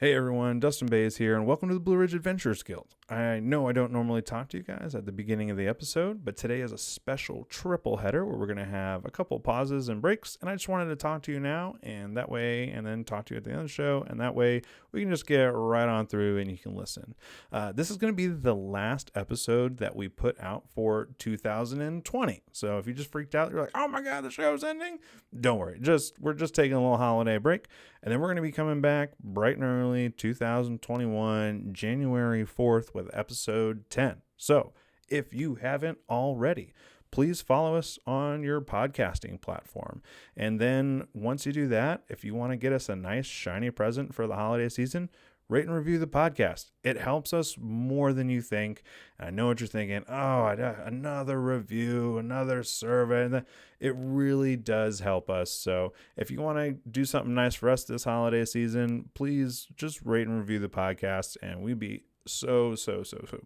Hey everyone, Dustin Bays here, and welcome to the Blue Ridge Adventurer'S Guild. I know I don't normally talk to you guys at the beginning of the episode, but today is a special triple header where we're going to have a couple pauses and breaks, and I just wanted to talk to you now, and that way, and then talk to you at the end of the show, and that way we can just get right on through and you can listen. This is going to be the last episode that we put out for 2020, so if you just freaked out, you're like, oh my god, the show's ending, don't worry, we're just taking a little holiday break, and then we're going to be coming back bright and early 2021, January 4th with episode 10. So if you haven't already, please follow us on your podcasting platform. And then once you do that, if you want to get us a nice shiny present for the holiday season, rate and review the podcast. It helps us more than you think. And I know what you're thinking. Oh, another review, another survey. It really does help us. So if you want to do something nice for us this holiday season, please just rate and review the podcast, and we'd be so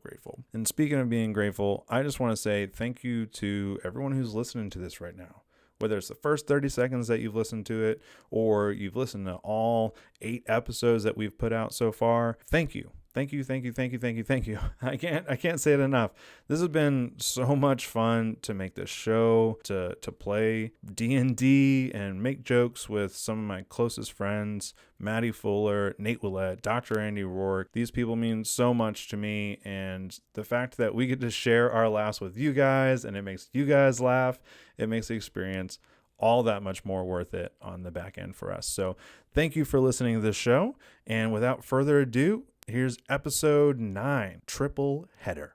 grateful. And speaking of being grateful, I just want to say thank you to everyone who's listening to this right now. Whether it's the first 30 seconds that you've listened to it or you've listened to all 8 episodes that we've put out so far, thank you. Thank you. I can't say it enough. This has been so much fun to make this show, to play D&D and make jokes with some of my closest friends, Maddie Fuller, Nate Willett, Dr. Andy Rourke. These people mean so much to me, and the fact that we get to share our laughs with you guys and it makes you guys laugh, it makes the experience all that much more worth it on the back end for us. So thank you for listening to this show, and without further ado, here's episode 9, Triple Header.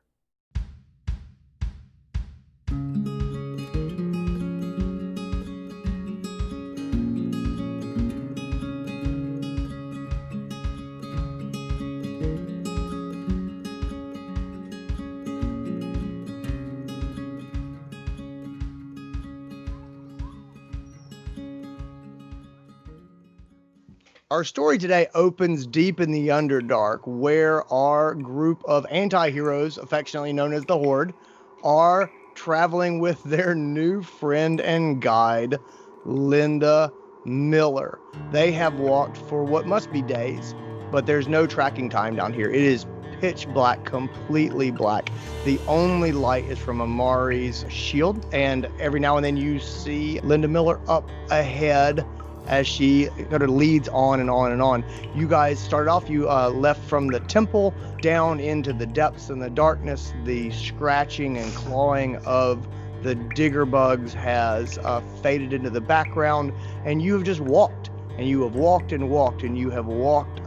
Our story today opens deep in the Underdark, where our group of anti-heroes, affectionately known as the Horde, are traveling with their new friend and guide, Linda Miller. They have walked for what must be days, but there's no tracking time down here. It is pitch black, completely black. The only light is from Amari's shield, and every now and then you see Linda Miller up ahead as she kind of leads on and on and on. You guys started off, you left from the temple down into the depths and the darkness. The scratching and clawing of the digger bugs has faded into the background, and you have just walked. And you have walked and walked, and you have walked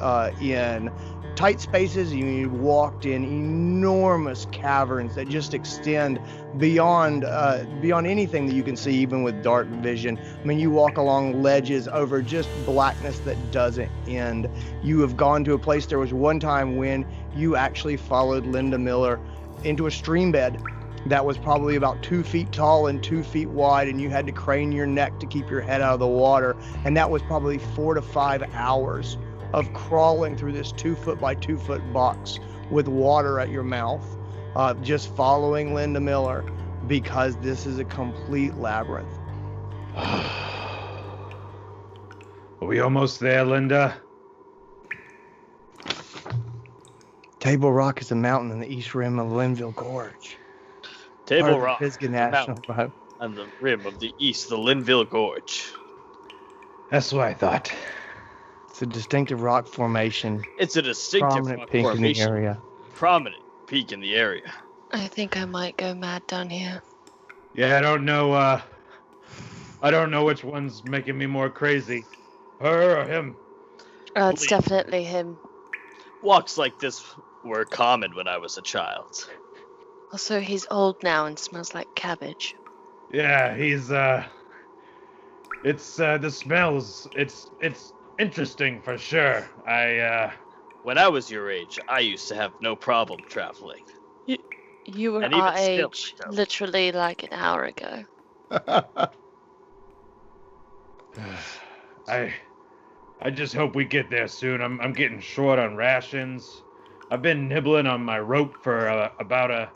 in tight spaces. You walked in enormous caverns that just extend beyond anything that you can see, even with dark vision. I mean, you walk along ledges over just blackness that doesn't end. You have gone to a place. There was one time when you actually followed Linda Miller into a stream bed that was probably about 2 feet tall and 2 feet wide, and you had to crane your neck to keep your head out of the water. And that was probably 4 to 5 hours of crawling through this 2 foot by 2 foot box with water at your mouth, just following Linda Miller, because this is a complete labyrinth. Are we almost there, Linda? Table Rock is a mountain in the east rim of Linville Gorge. Table Rock, Pisgah National Park. on the rim of the east, the Linville Gorge. That's what I thought. It's a distinctive rock formation. It's a distinctive Prominent rock peak in the formation. area. Prominent peak in the area. I think I might go mad down here. Yeah, I don't know which one's making me more crazy. Her or him? It's definitely him. Walks like this were common when I was a child. Also, he's old now and smells like cabbage. Yeah, he's it's the smells, it's interesting for sure. When I was your age, I used to have no problem traveling. You were And even our still, age so. literally like an hour ago. I just hope we get there soon. I'm getting short on rations. I've been nibbling on my rope for about a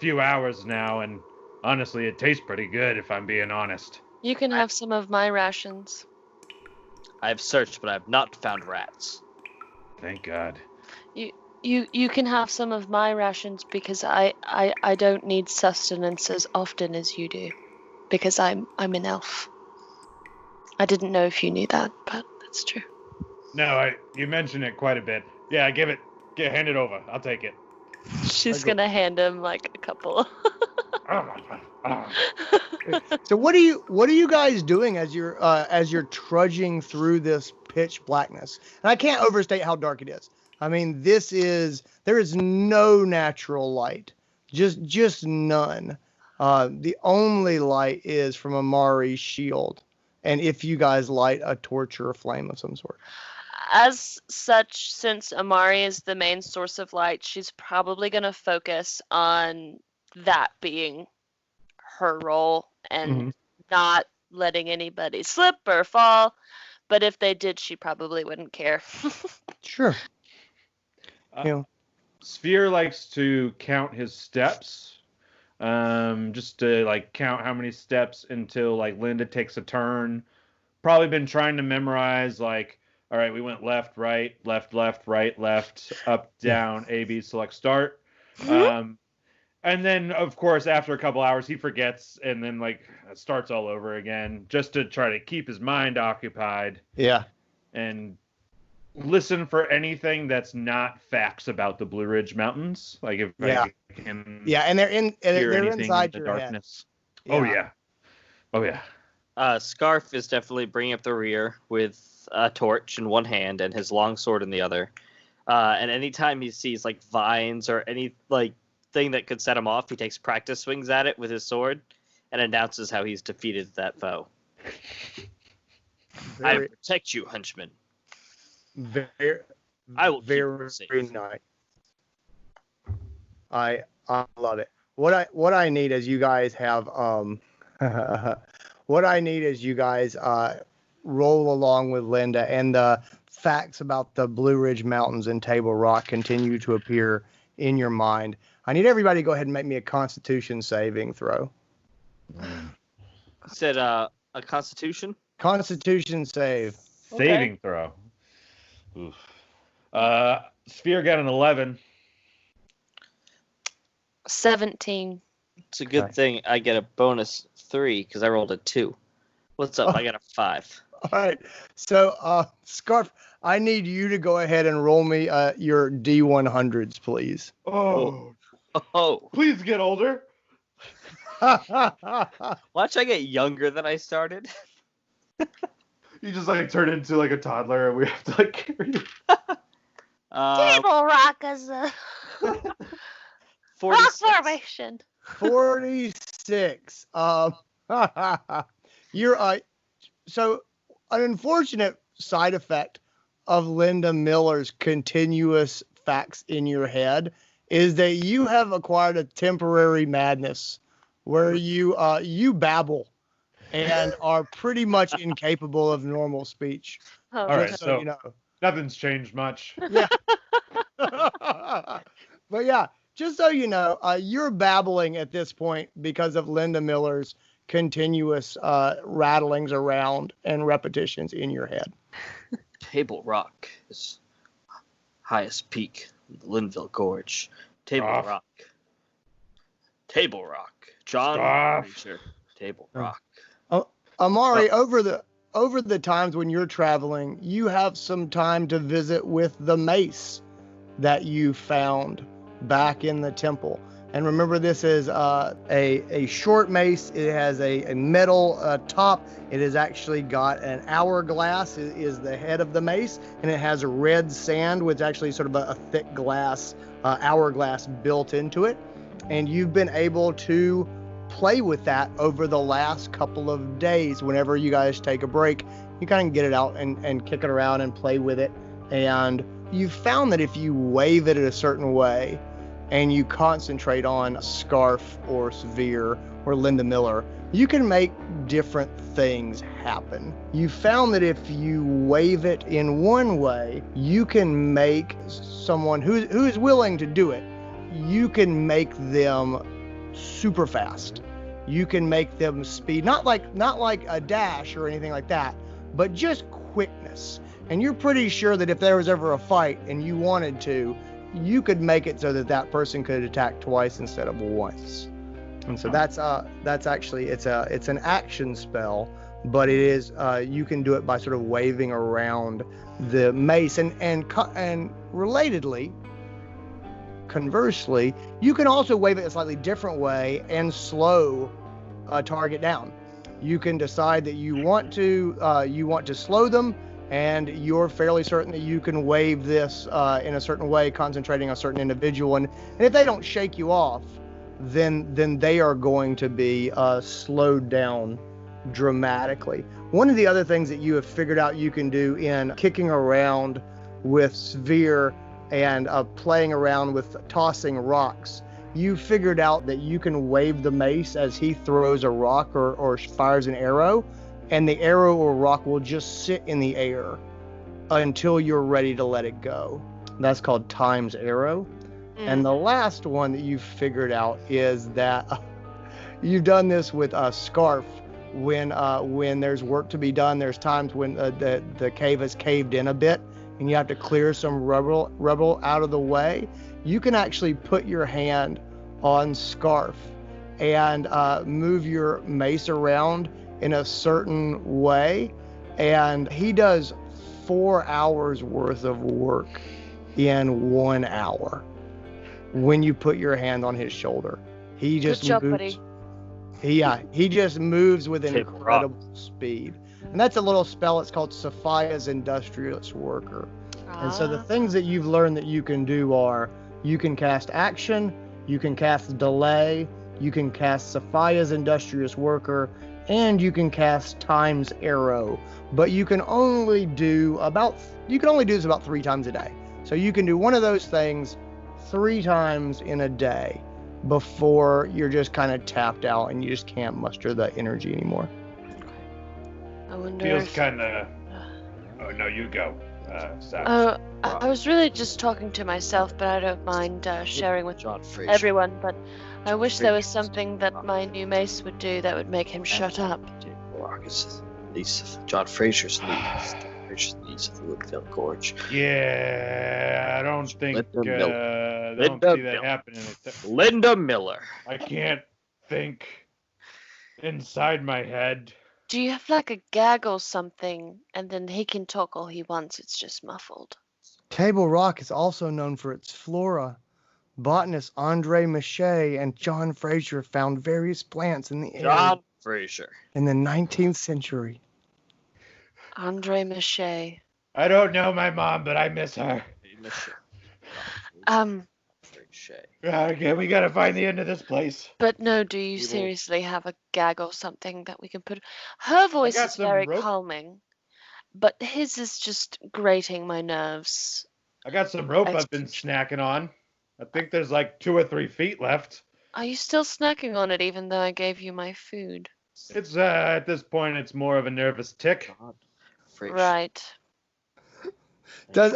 few hours now, and honestly, it tastes pretty good if I'm being honest. You can have some of my rations. I have searched, but I have not found rats. Thank God. You can have some of my rations because I don't need sustenance as often as you do, because I'm an elf. I didn't know if you knew that, but that's true. No, you mentioned it quite a bit. Yeah, hand it over. I'll take it. She's gonna hand him like a couple. So what are you guys doing as you're trudging through this pitch blackness? And I can't overstate how dark it is. I mean, there is no natural light, just none. The only light is from Amari's shield, and if you guys light a torch or a flame of some sort. As such, since Amari is the main source of light, she's probably gonna focus on that being her role and not letting anybody slip or fall. But if they did, she probably wouldn't care. Sure. Sphere likes to count his steps, just to like count how many steps until like Linda takes a turn. Probably been trying to memorize like, all right, we went left, right, right, left, up, down, A, B, select, start. And then, of course, after a couple hours, he forgets and then like starts all over again, just to try to keep his mind occupied. Yeah. And listen for anything that's not facts about the Blue Ridge Mountains. Like if I can and they're inside the your darkness. Head. Oh yeah. Scarf is definitely bringing up the rear with a torch in one hand and his long sword in the other. And anytime he sees like vines or any like thing that could set him off, he takes practice swings at it with his sword and announces how he's defeated that foe. I protect you, henchman. I will very nice. I love it. What I need is you guys have what I need is you guys roll along with Linda, and the facts about the Blue Ridge Mountains and Table Rock continue to appear in your mind. I need everybody to go ahead and make me a Constitution saving throw. You said a Constitution? Constitution save. Saving throw. Oof. Sphere got an 11. 17. It's a good thing I get a bonus 3 because I rolled a 2. What's up? I got a 5. All right. So, Scarf, I need you to go ahead and roll me your D100s, please. Oh. Please get older. Watch I get younger than I started. You just like turn into like a toddler and we have to like carry you. Table Rock is a 46. formation. 46. You're so an unfortunate side effect of Linda Miller's continuous facts in your head is that you have acquired a temporary madness where you babble and are pretty much incapable of normal speech. Oh, All right, so you know. Nothing's changed much. Yeah. But yeah, just so you know, you're babbling at this point because of Linda Miller's continuous rattlings around and repetitions in your head. Table Rock is highest peak in the Linville Gorge. Table Rock. Table Rock. John Preacher. Table Rock. Amari, over the times when you're traveling, you have some time to visit with the mace that you found back in the temple. And remember, this is a short mace. It has a metal top. It has actually got an hourglass is the head of the mace, and it has a red sand, which actually sort of a thick glass hourglass built into it. And you've been able to play with that over the last couple of days. Whenever you guys take a break, you kind of get it out and kick it around and play with it. And you found that if you wave it in a certain way and you concentrate on Scarf or Severe or Linda Miller, you can make different things happen. You found that if you wave it in one way, you can make someone who is willing to do it, you can make them super fast. You can make them speed, not like a dash or anything like that, but just quickness. And you're pretty sure that if there was ever a fight and you wanted to, you could make it so that that person could attack twice instead of once. And so that's actually it's an action spell, but it is you can do it by sort of waving around the mace, and relatedly, conversely, you can also wave it a slightly different way and slow a target down. You can decide that you want to slow them, and you're fairly certain that you can wave this in a certain way, concentrating on a certain individual, and if they don't shake you off, then they are going to be slowed down dramatically. One of the other things that you have figured out you can do in kicking around with sphere and playing around with tossing rocks, you figured out that you can wave the mace as he throws a rock or fires an arrow, and the arrow or rock will just sit in the air until you're ready to let it go. That's called Time's Arrow. And the last one that you've figured out is that you've done this with a scarf. When there's work to be done, there's times when the cave has caved in a bit and you have to clear some rubble out of the way. You can actually put your hand on scarf and move your mace around in a certain way, and he does 4 hours worth of work in 1 hour when you put your hand on his shoulder. He just Good job, moves. buddy. He just moves with incredible speed. And that's a little spell. It's called Sophia's Industrious Worker. And so the things that you've learned that you can do are, you can cast action, you can cast delay, you can cast Sophia's Industrious Worker, and you can cast Time's Arrow. But you can only do this about 3 times a day. So you can do one of those things 3 times in a day before you're just kind of tapped out and you just can't muster the energy anymore. I wonder Feels if... kind of. Oh no, you go. Sal. I was really just talking to myself, but I don't mind sharing with everyone. But I wish there was something that my new mace would do that would make him shut up. John Fraser's niece of the Woodfield Gorge. Yeah, I don't think Linda I don't see that happening. Linda Miller. I can't think inside my head. Do you have like a gag or something, and then he can talk all he wants? It's just muffled. Table Rock is also known for its flora. Botanist Andre Maché and John Fraser found various plants in the area John Fraser. in the 19th century. Andre Maché. I don't know my mom, but I miss her. Okay, we gotta find the end of this place. But no, do you seriously have a gag or something that we can put? Her voice is very calming, but his is just grating my nerves. I got some rope I've been snacking on. I think there's like 2 or 3 feet left. Are you still snacking on it even though I gave you my food? It's at this point it's more of a nervous tick. Right. Does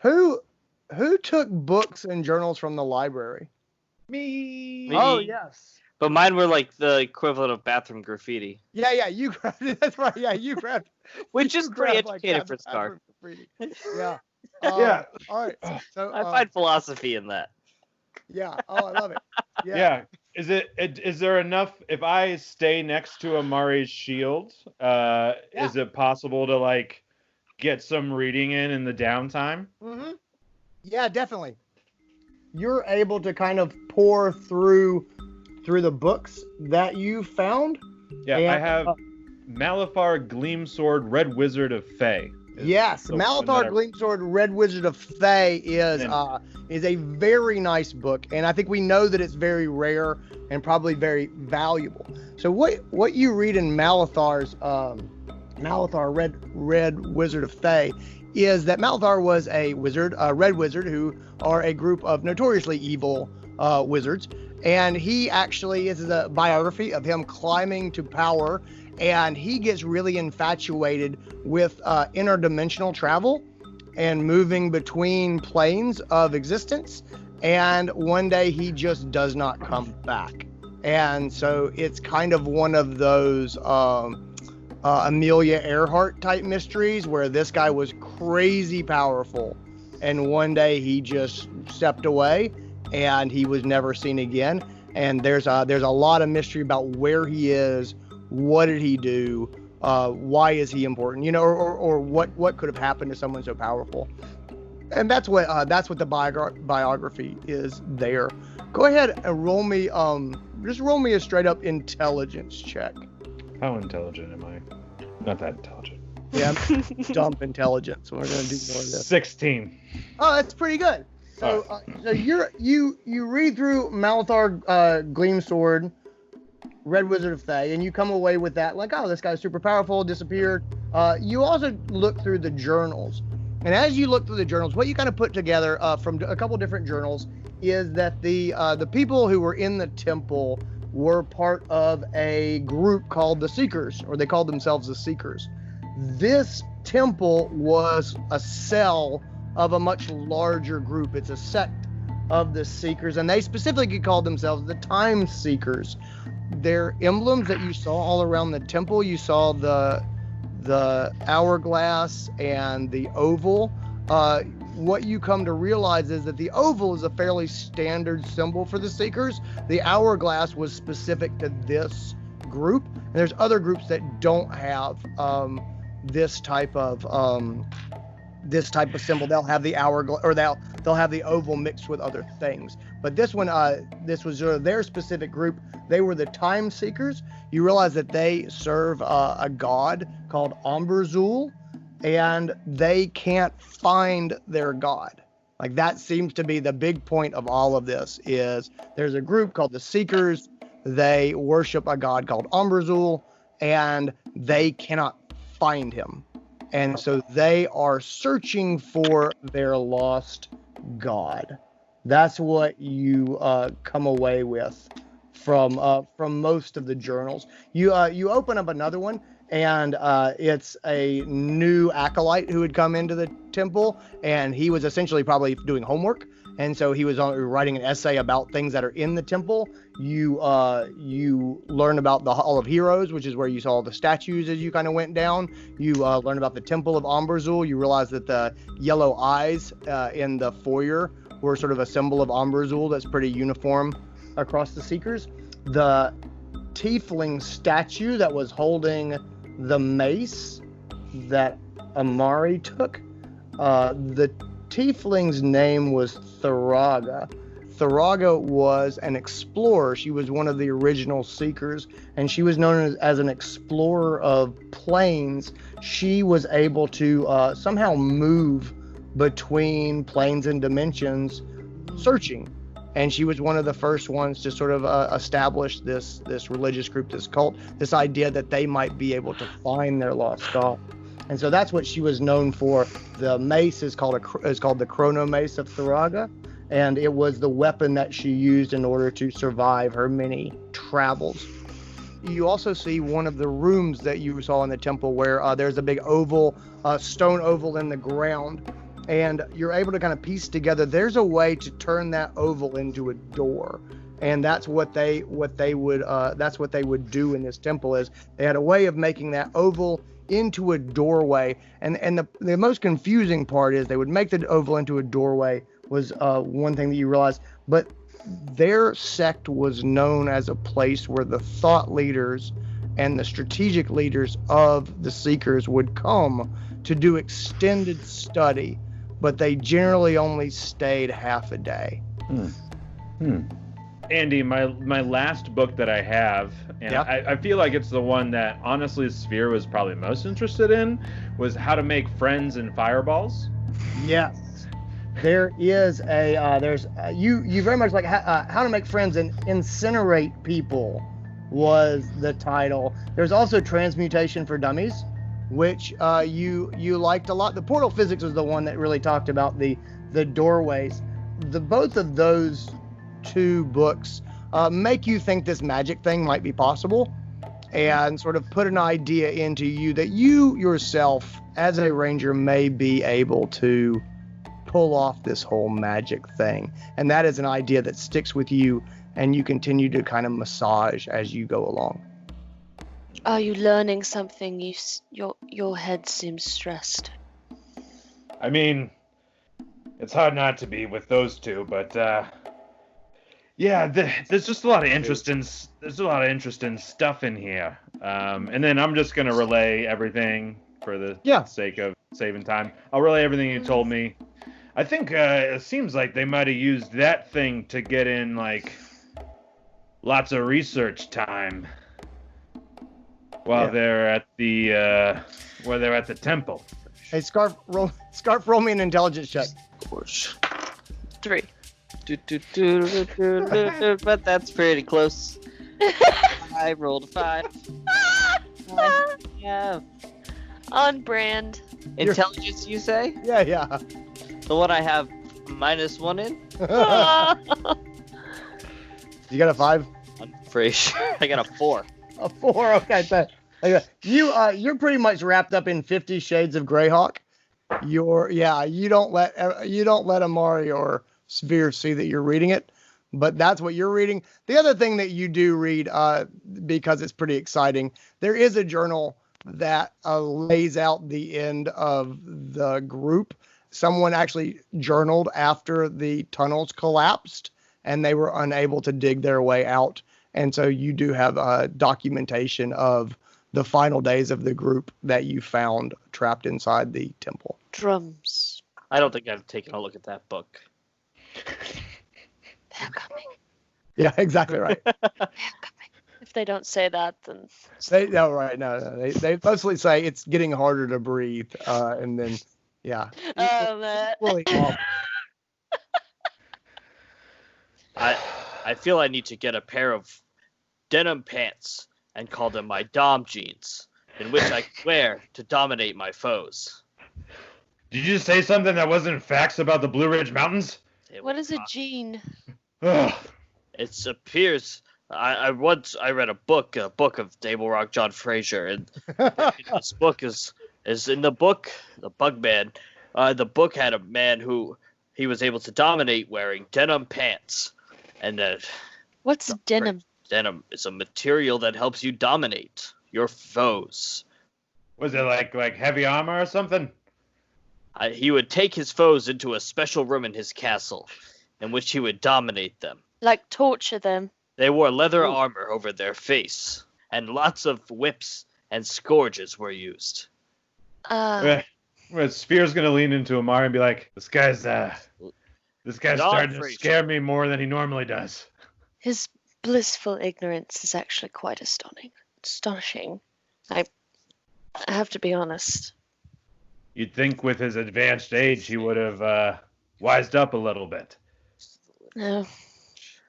who took books and journals from the library? Me. Oh yes. But mine were like the equivalent of bathroom graffiti. Yeah, you grabbed it. That's right. Yeah, you grabbed. Which is pretty grabbed, educated for Scar. Yeah. Yeah. All right. So I find philosophy in that. Yeah. Oh, I love it. Yeah. Is there enough? If I stay next to Amari's shield, is it possible to like get some reading in the downtime? Mm-hmm. Yeah, definitely. You're able to kind of pour through the books that you found. Yeah, I have Malithar Gleamsword, Red Wizard of Fey. Yes, Malithar Gleamsword, Red Wizard of Fey is a very nice book, and I think we know that it's very rare and probably very valuable. So what you read in Malithar's Malithar Red Wizard of Fey is that Malithar was a wizard, a red wizard, who are a group of notoriously evil wizards, and he actually is a biography of him climbing to power. And he gets really infatuated with interdimensional travel and moving between planes of existence. And one day he just does not come back. And so it's kind of one of those Amelia Earhart type mysteries where this guy was crazy powerful. And one day he just stepped away and he was never seen again. And there's a lot of mystery about where he is, what did he do, why is he important, or what could have happened to someone so powerful. And that's what the biography is there. Go ahead and roll me a straight up intelligence check. How intelligent am I? Not that intelligent. Yeah, dump intelligence. We're gonna do more of this. 16. Oh, that's pretty good. So, so you read through Malthar Gleamsword, Red Wizard of Thay, and you come away with that like, oh, this guy's super powerful, disappeared. You also look through the journals, and as you look through the journals, what you kind of put together from a couple different journals is that the people who were in the temple were part of a group called the Seekers, or they called themselves the Seekers. This temple was a cell of a much larger group. It's a sect of the Seekers, and they specifically called themselves the Time Seekers. Their emblems that you saw all around the temple, you saw the hourglass and the oval. What you come to realize is that the oval is a fairly standard symbol for the Seekers. The hourglass was specific to this group, and there's other groups that don't have this type of symbol. They'll have the hourglass, or they'll have the oval mixed with other things. But this one, this was sort of their specific group. They were the Time Seekers. You realize that they serve a god called Amberzul, and they can't find their god. Like, that seems to be the big point of all of this. Is there's a group called the Seekers. They worship a god called Amberzul, and they cannot find him. And so they are searching for their lost god. That's what you come away with from most of the journals. You open up another one, and it's a new acolyte who had come into the temple, and he was essentially probably doing homework. And so he was writing an essay about things that are in the temple. You learn about the Hall of Heroes, which is where you saw the statues as you kind of went down. You learn about the Temple of Amberzul. You realize that the yellow eyes in the foyer were sort of a symbol of Amberzul that's pretty uniform across the Seekers. The tiefling statue that was holding the mace that Amari took, the tiefling's name was Tharaga. Tharaga was an explorer. She was one of the original Seekers, and she was known as an explorer of planes. She was able to somehow move between planes and dimensions, searching. And she was one of the first ones to sort of establish this religious group, this cult, this idea that they might be able to find their lost god. And so that's what she was known for. The mace is called the Chrono Mace of Tharaga, and it was the weapon that she used in order to survive her many travels. You also see one of the rooms that you saw in the temple where there's a big oval, stone oval in the ground, and you're able to kind of piece together. There's a way to turn that oval into a door, and that's what they would do in this temple. Is they had a way of making that oval into a doorway, and the most confusing part is they would make the oval into a doorway was one thing that you realize, but their sect was known as a place where the thought leaders and the strategic leaders of the Seekers would come to do extended study, but they generally only stayed half a day. Andy, my last book that I have, and Yep. I feel like it's the one that honestly Sphere was probably most interested in, was How to Make Friends in Fireballs. Yes. There is you very much like How to Make Friends and Incinerate People was the title. There's also Transmutation for Dummies, which you liked a lot. The Portal Physics was the one that really talked about the doorways. Both of those two books make you think this magic thing might be possible, and sort of put an idea into you that you yourself as a ranger may be able to pull off this whole magic thing. And that is an idea that sticks with you, and you continue to kind of massage as you go along. Are you learning something? Your head seems stressed. I mean, it's hard not to be with those two, but yeah, there's just a lot of there's a lot of interesting stuff in here. And then I'm just gonna relay everything for the sake of saving time. I'll relay everything you told me. I think it seems like they might have used that thing to get in like lots of research time while they're at the temple. Hey, Scarf, roll me an intelligence check. Of course. 3. But that's pretty close. I rolled a 5. Yeah. On brand. Intelligence, you say? Yeah. The one I have -1 in? You got a 5? I'm pretty sure I got a 4. A 4, okay. You're pretty much wrapped up in 50 Shades of Greyhawk. You don't let Amari or Sphere see that you're reading it, but that's what you're reading. The other thing that you do read, because it's pretty exciting, there is a journal that lays out the end of the group. Someone actually journaled after the tunnels collapsed and they were unable to dig their way out. And so you do have documentation of the final days of the group that you found trapped inside the temple. Drums. I don't think I've taken a look at that book. They're coming. Yeah, exactly right. They're coming. If they don't say that, then... They mostly say it's getting harder to breathe. And then, yeah. Really awful. I feel I need to get a pair of denim pants and call them my dom jeans, in which I can wear to dominate my foes. Did you say something that wasn't facts about the Blue Ridge Mountains? What is a gene? It appears I read a book of Table Rock John Fraser, and this book is in the book, the Bugman. The book had a man who he was able to dominate wearing denim pants, and what's denim? Denim is a material that helps you dominate your foes. Was it like heavy armor or something? He would take his foes into a special room in his castle, in which he would dominate them. Like torture them. They wore leather armor over their face, and lots of whips and scourges were used. Spear's gonna lean into Amari and be like, "This guy's starting to scare me more than he normally does." His blissful ignorance is actually quite astonishing. I have to be honest. You'd think with his advanced age he would have wised up a little bit. No.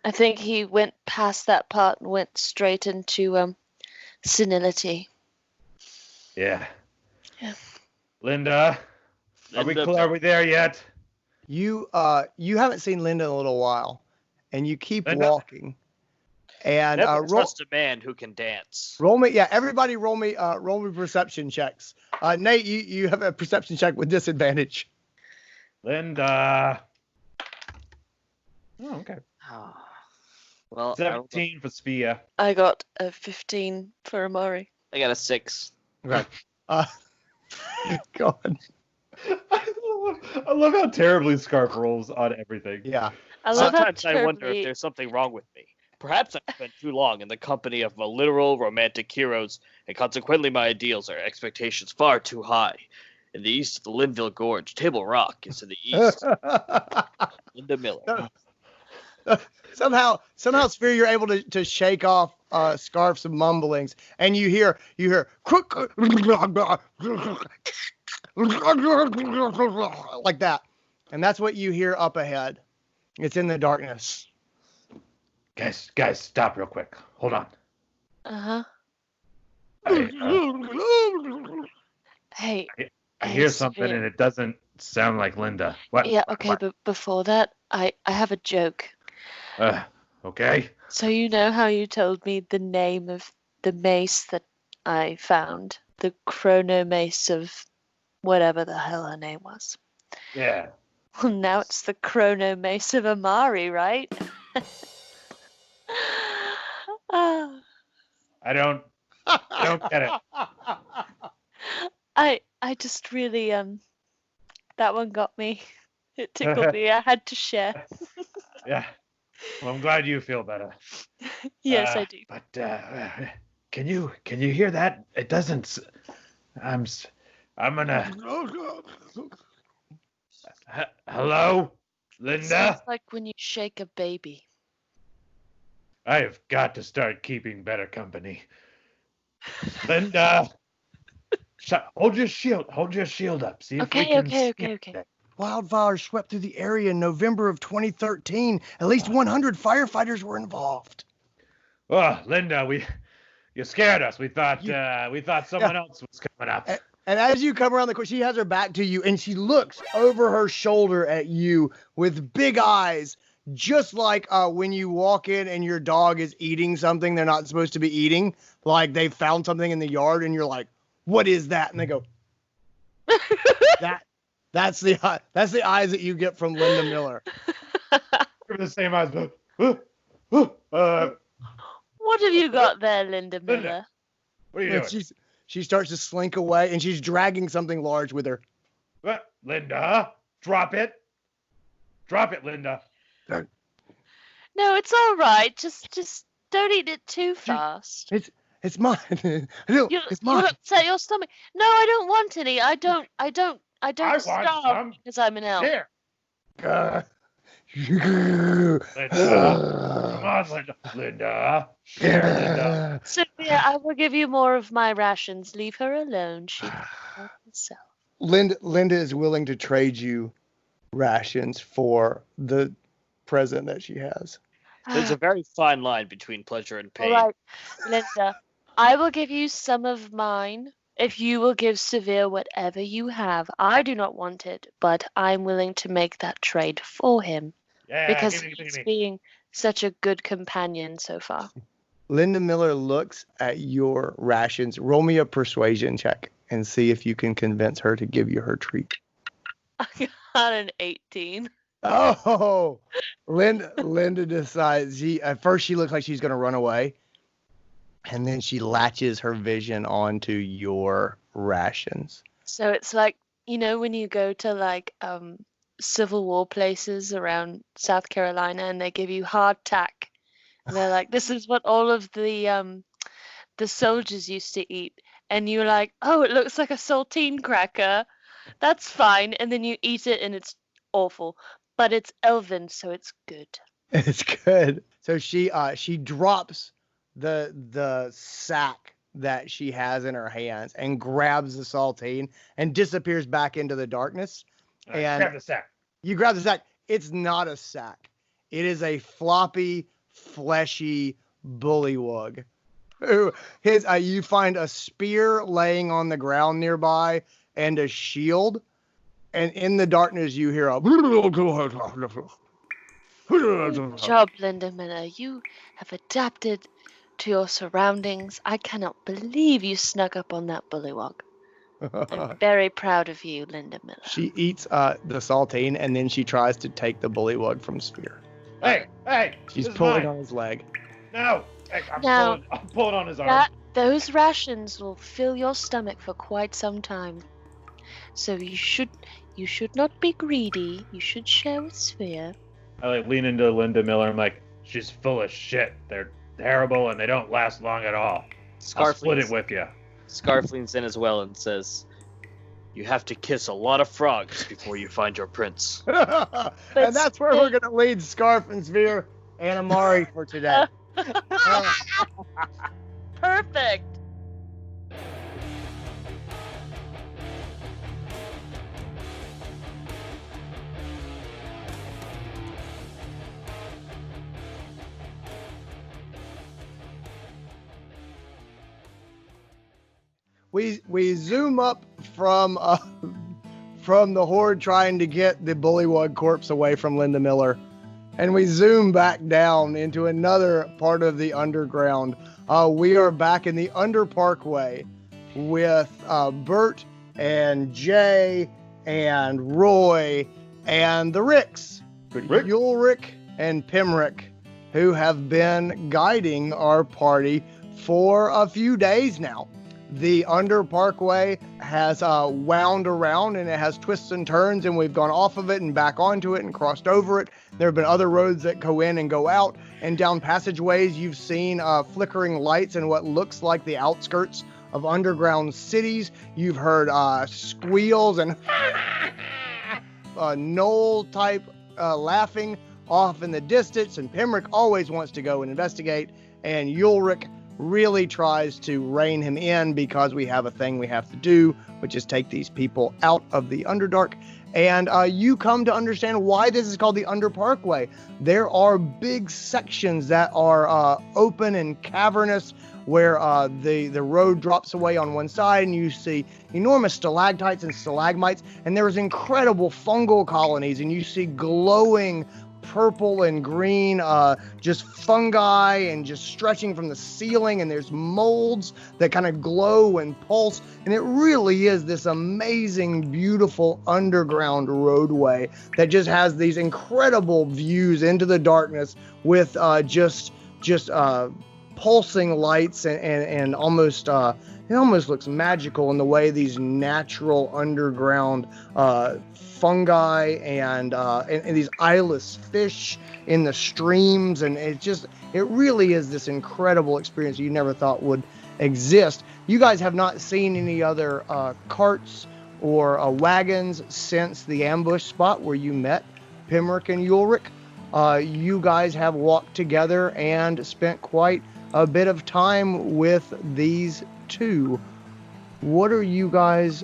I think he went past that part and went straight into senility. Yeah. Yeah. Linda, are we there yet? You haven't seen Linda in a little while, and you keep walking. And never trust a man who can dance. Roll me, everybody roll me perception checks. Nate, you have a perception check with disadvantage. Linda. Oh, okay. Well, 17 for Spia. I got a 15 for Amari. I got a 6. Okay. Go on. I love how terribly Scarf rolls on everything. Yeah. Sometimes I wonder if there's something wrong with me. Perhaps I've spent too long in the company of literal romantic heroes, and consequently my ideals or expectations far too high. In the east of the Linville Gorge, Table Rock is in the east. Linda Miller. Somehow, Sphere, you're able to shake off Scarf's mumblings, and you hear like that, and that's what you hear up ahead. It's in the darkness. Guys, stop real quick. Hold on. Uh-huh. Hey. I hear something and it doesn't sound like Linda. What? Yeah, okay, what? but before that, I have a joke. Okay. So you know how you told me the name of the mace that I found? The chrono mace of whatever the hell her name was. Yeah. Well, now it's the chrono mace of Amari, right? I don't get it. I just really That one got me. It tickled me. I had to share. Yeah. Well, I'm glad you feel better. Yes, I do. But can you hear that? It doesn't. I'm gonna. Hello, Linda. Sounds like when you shake a baby. I have got to start keeping better company. Linda, hold your shield. Hold your shield up. See if we can. Okay. Wildfires swept through the area in November of 2013. At least 100 firefighters were involved. Oh, Linda, you scared us. We thought someone else was coming up. And as you come around the corner, she has her back to you, and she looks over her shoulder at you with big eyes, just like when you walk in and your dog is eating something they're not supposed to be eating. Like they found something in the yard, and you're like, "What is that?" And they go, That's the eyes that you get from Linda Miller. The same eyes. What have you got there, Linda Miller? What are you doing? She starts to slink away, and she's dragging something large with her. What? Linda, drop it. Drop it, Linda. No, it's all right. Just don't eat it too fast. It's mine. It's mine. You'll upset your stomach. No, I don't want any. I don't want starve some. because I'm an elf. Here. Linda, come on, Linda. Here, Linda. Sophia, I will give you more of my rations. Leave her alone. She can help herself. Linda is willing to trade you rations for the present that she has. There's a very fine line between pleasure and pain. All right, Linda, I will give you some of mine if you will give Severe whatever you have. I do not want it, but I'm willing to make that trade for him because he's being such a good companion so far. Linda Miller looks at your rations. Roll me a persuasion check and see if you can convince her to give you her treat. I got an 18. Oh, Linda decides at first she looks like she's going to run away. And then she latches her vision onto your rations. So it's like, when you go to like Civil War places around South Carolina and they give you hardtack. And they're like, this is what all of the soldiers used to eat. And you're like, oh, it looks like a saltine cracker. That's fine. And then you eat it and it's awful. But it's elven, so it's good. It's good. So she drops the sack that she has in her hands and grabs the saltine and disappears back into the darkness. And grab the sack. You grab the sack. It's not a sack. It is a floppy, fleshy bullywug. You find a spear laying on the ground nearby and a shield. And in the darkness, you hear a... Good job, Linda Miller. You have adapted to your surroundings. I cannot believe you snuck up on that bullywug. I'm very proud of you, Linda Miller. She eats the saltine, and then she tries to take the bullywug from Spear. Hey! She's pulling on his leg. No! Hey, I'm pulling on his arm. Those rations will fill your stomach for quite some time. So you should not be greedy. You should share with Sphere. I lean into Linda Miller. I'm like, she's full of shit. They're terrible and they don't last long at all. I'll split it with you. Scarf leans in as well and says, "You have to kiss a lot of frogs before you find your prince." And that's where we're going to lead Scarf and Sphere and Amari for today. Perfect. We zoom up from the horde trying to get the bullywug corpse away from Linda Miller, and we zoom back down into another part of the underground. We are back in the Under Parkway with Bert and Jay and Roy and the Ricks, Ulrich and Pimrick, who have been guiding our party for a few days now. The Under Parkway has wound around, and it has twists and turns, and we've gone off of it and back onto it and crossed over it. There have been other roads that go in and go out, and down passageways you've seen flickering lights and what looks like the outskirts of underground cities. You've heard squeals and knoll type laughing off in the distance, and Pemrick always wants to go and investigate, and Ulrich really tries to rein him in because we have a thing we have to do, which is take these people out of the Underdark. And you come to understand why this is called the Under Parkway. There are big sections that are open and cavernous where the road drops away on one side, and you see enormous stalactites and stalagmites, and there's incredible fungal colonies, and you see glowing purple and green just fungi and just stretching from the ceiling, and there's molds that kind of glow and pulse, and it really is this amazing, beautiful underground roadway that just has these incredible views into the darkness with just pulsing lights and almost it almost looks magical in the way these natural underground fungi and these eyeless fish in the streams, and it really is this incredible experience you never thought would exist. You guys have not seen any other carts or wagons since the ambush spot where you met Pemrick and Ulrich. You guys have walked together and spent quite a bit of time with these two. What are you guys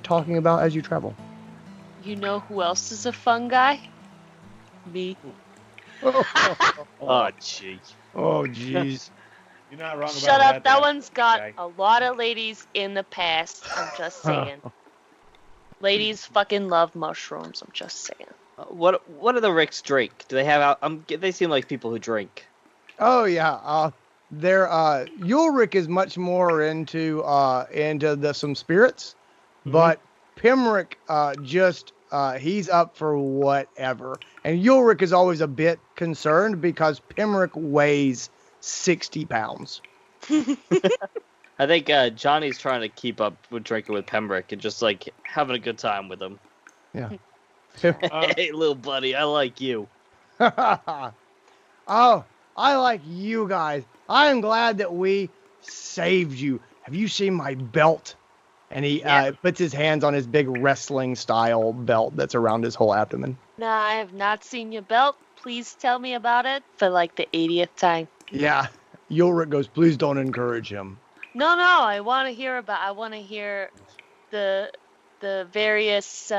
talking about as you travel? You know who else is a fungi? Me. Oh, jeez. Oh, jeez. You're not wrong about Shut up. That there. one's got Okay. a lot of ladies in the past. I'm just saying. Ladies fucking love mushrooms. I'm just saying. What do the Ricks drink? Do they have they seem like people who drink. Oh yeah. Ulrich is much more into some spirits, but Pemrick he's up for whatever. And Ulrich is always a bit concerned because Pemrick weighs 60 pounds. I think Johnny's trying to keep up with drinking with Pemrick and just like having a good time with him. Yeah. Hey, little buddy, I like you. Oh, I like you guys. I am glad that we saved you. Have you seen my belt? And he puts his hands on his big wrestling style belt that's around his whole abdomen. No, I have not seen your belt. Please tell me about it for like the 80th time. Yeah. Ulrich goes, please don't encourage him. No, I want to hear the various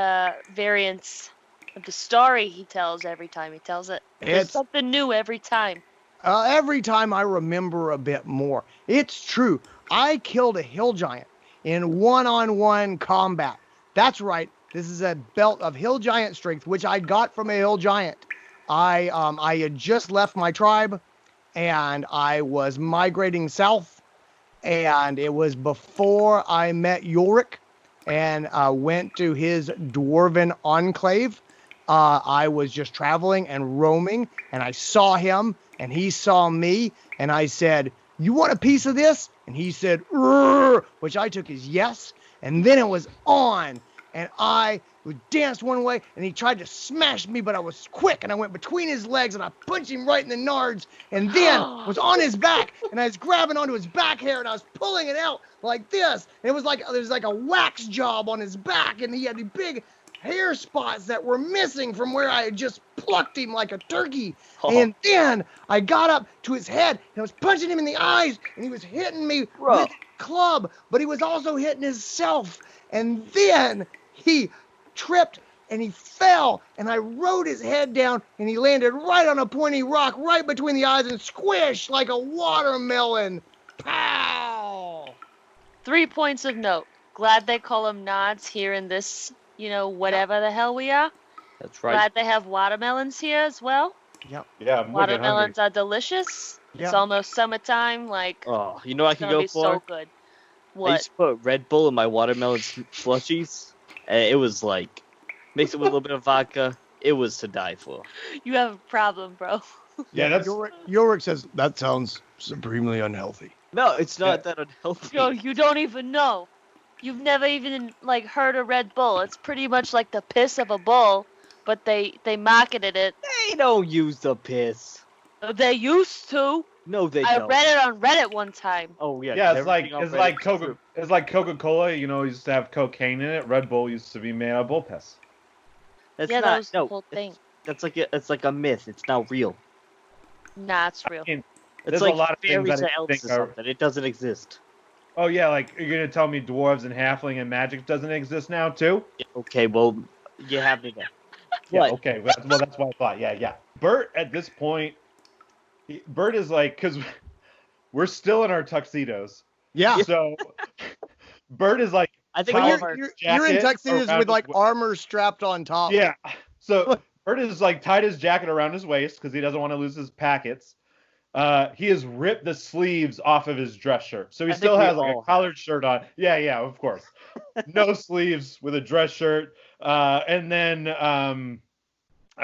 variants of the story he tells every time he tells it. There's something new every time. Every time I remember a bit more. It's true. I killed a hill giant in one-on-one combat. That's right. This is a belt of hill giant strength, which I got from a hill giant. I had just left my tribe, and I was migrating south, and it was before I met Ulrich and went to his dwarven enclave. I was just traveling and roaming, and I saw him, and he saw me, and I said, you want a piece of this? And he said, which I took as yes, and then it was on, and I danced one way, and he tried to smash me, but I was quick, and I went between his legs, and I punched him right in the nards, and then was on his back, and I was grabbing onto his back hair, and I was pulling it out like this, and it was like there was like a wax job on his back, and he had the big hair spots that were missing from where I had just plucked him like a turkey. And then I got up to his head, and I was punching him in the eyes, and he was hitting me with a club, but he was also hitting himself. And then he tripped, and he fell, and I rode his head down, and he landed right on a pointy rock right between the eyes and squished like a watermelon. Pow! 3 points of note. Glad they call them nods here in this, whatever the hell we are. That's right. Glad they have watermelons here as well. Yep. Yeah, I'm wicked Watermelons are delicious. Yeah. It's almost summertime. Like, Oh, you know what I it's can gonna go be for? so good. I What? used to put Red Bull in my watermelon slushies, and it was like, mix it with a little bit of vodka. It was to die for. You have a problem, bro. Yeah, that's Ulrich says that sounds supremely unhealthy. No, it's not that unhealthy. Yo, you don't even know. You've never even like heard of Red Bull. It's pretty much like the piss of a bull, but they marketed it. They don't use the piss. They used to. No, they I don't. read it on Reddit one time. Oh yeah. yeah. 'cause It's like everything on Reddit is true. It's like Coca-Cola. You know, used to have cocaine in it. Red Bull used to be made out of bull piss. That's Yeah, not, that was the no, whole thing. It's like a myth. It's not real. Nah, it's real. I mean, It's there's like a lot of fairy things that I tales think or are. something. It doesn't exist. Oh yeah, like you're gonna tell me dwarves and halfling and magic doesn't exist now too? Yeah, okay, well, you have me there. Yeah. What? Okay. Well, that's what I thought. Yeah. Bert at this point, Bert is like, because we're still in our tuxedos. Yeah. So Bert is like, I think But all you're, of our you're in jacket tuxedos around with his like wa- armor strapped on top. yeah. So Bert is like tied his jacket around his waist because he doesn't want to lose his packets. He has ripped the sleeves off of his dress shirt, so he I think still we has like a all collared shirt on. Yeah, of course. No sleeves with a dress shirt, and then I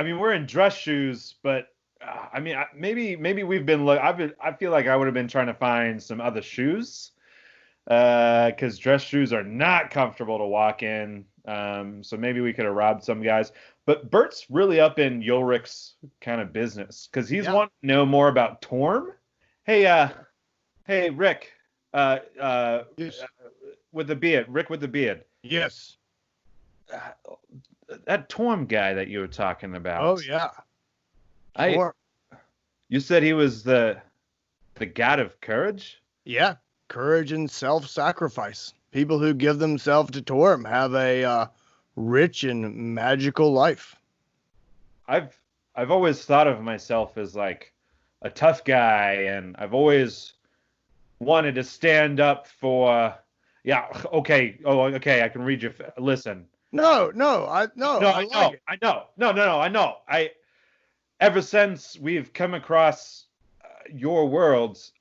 mean we're in dress shoes, but I mean maybe we've been I feel like I would have been trying to find some other shoes, because dress shoes are not comfortable to walk in. So maybe we could have robbed some guys. But Bert's really up in Ulrich's kind of business because he's Yeah. wanting to know more about Torm. Hey, Rick, Yes. with the beard, Rick with the beard. Yes. That Torm guy that you were talking about. Oh yeah. I- Or- You said he was the god of courage? yeah. Courage and self-sacrifice. People who give themselves to Torm have a rich and magical life. I've always thought of myself as like a tough guy, and I've always wanted to stand up for. Yeah, okay. Oh, okay. I can read your. Listen. No, I No, like it. I know. No, I know. Ever since we've come across your worlds,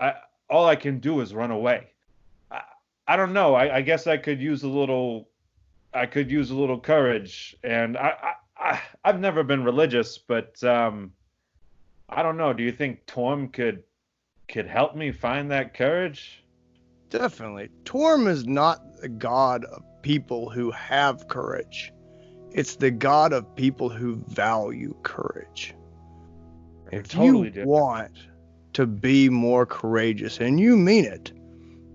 all I can do is run away. I don't know. I guess I could use a little. I could use a little courage, and I've never been religious, but I don't know. Do you think Torm could help me find that courage? Definitely. Torm is not the god of people who have courage. It's the god of people who value courage. If Totally you different. want to be more courageous, and you mean it,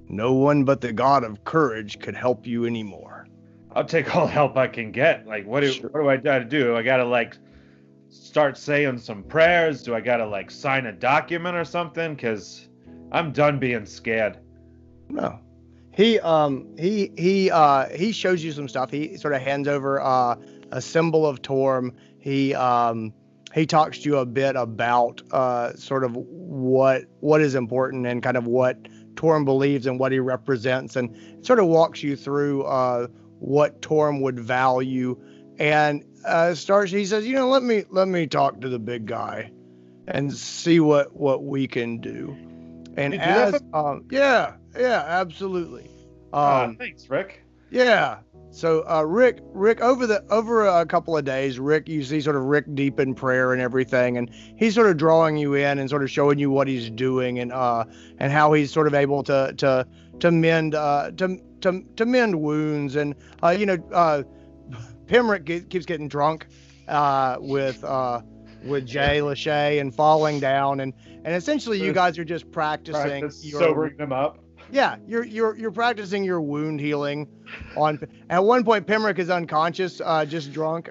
no one but the god of courage could help you anymore. I'll take all the help I can get. Like, what do I gotta do? I gotta like start saying some prayers? Do I gotta like sign a document or something? Cause I'm done being scared. No. He shows you some stuff. He sort of hands over a symbol of Torm. He talks to you a bit about sort of what is important and kind of what Torm believes and what he represents, and sort of walks you through what Torm would value. And he says, let me talk to the big guy and see what we can do. And You do that yeah, absolutely. Thanks, Rick. Yeah. So Rick, over a couple of days, Rick, you see sort of Rick deep in prayer and everything, and he's sort of drawing you in and sort of showing you what he's doing and how he's sort of able to mend wounds, and Pemrick keeps getting drunk with Jay Lachey and falling down, and essentially you guys are just practicing sobering them up. Yeah, you're practicing your wound healing on. At one point, Pemrick is unconscious, just drunk,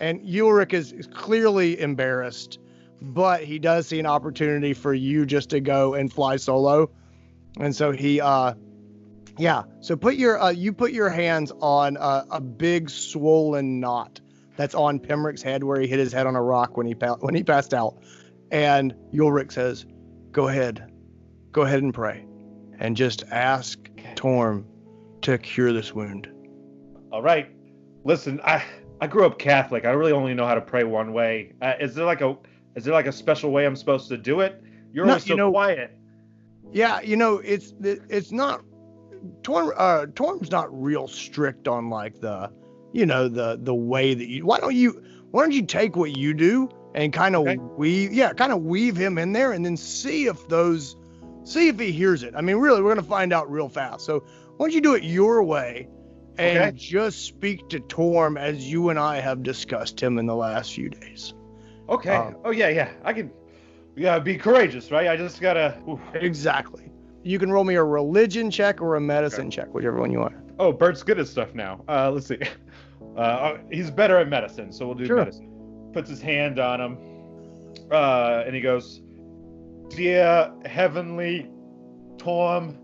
and Ulrich is clearly embarrassed, but he does see an opportunity for you just to go and fly solo, and so he, So put your hands on a big swollen knot that's on Pemrick's head where he hit his head on a rock when he passed out, and Ulrich says, "Go ahead and pray. And just ask Torm to cure this wound." All right. Listen, I grew up Catholic. I really only know how to pray one way. Is there like a special way I'm supposed to do it? You're always so quiet. Yeah, it's not Torm's not real strict on like the way that you. Why don't you take what you do and kind of weave him in there, and then see if he hears it. I mean, really, we're gonna find out real fast. So why don't you do it your way, and just speak to Torm as you and I have discussed him in the last few days. Okay. Yeah. I can. We gotta be courageous, right? I just gotta. Oof. Exactly. You can roll me a religion check or a medicine check, whichever one you want. Oh, Bert's good at stuff now. Let's see. He's better at medicine, so we'll do medicine. Puts his hand on him, and he goes, "Dear Heavenly Torm,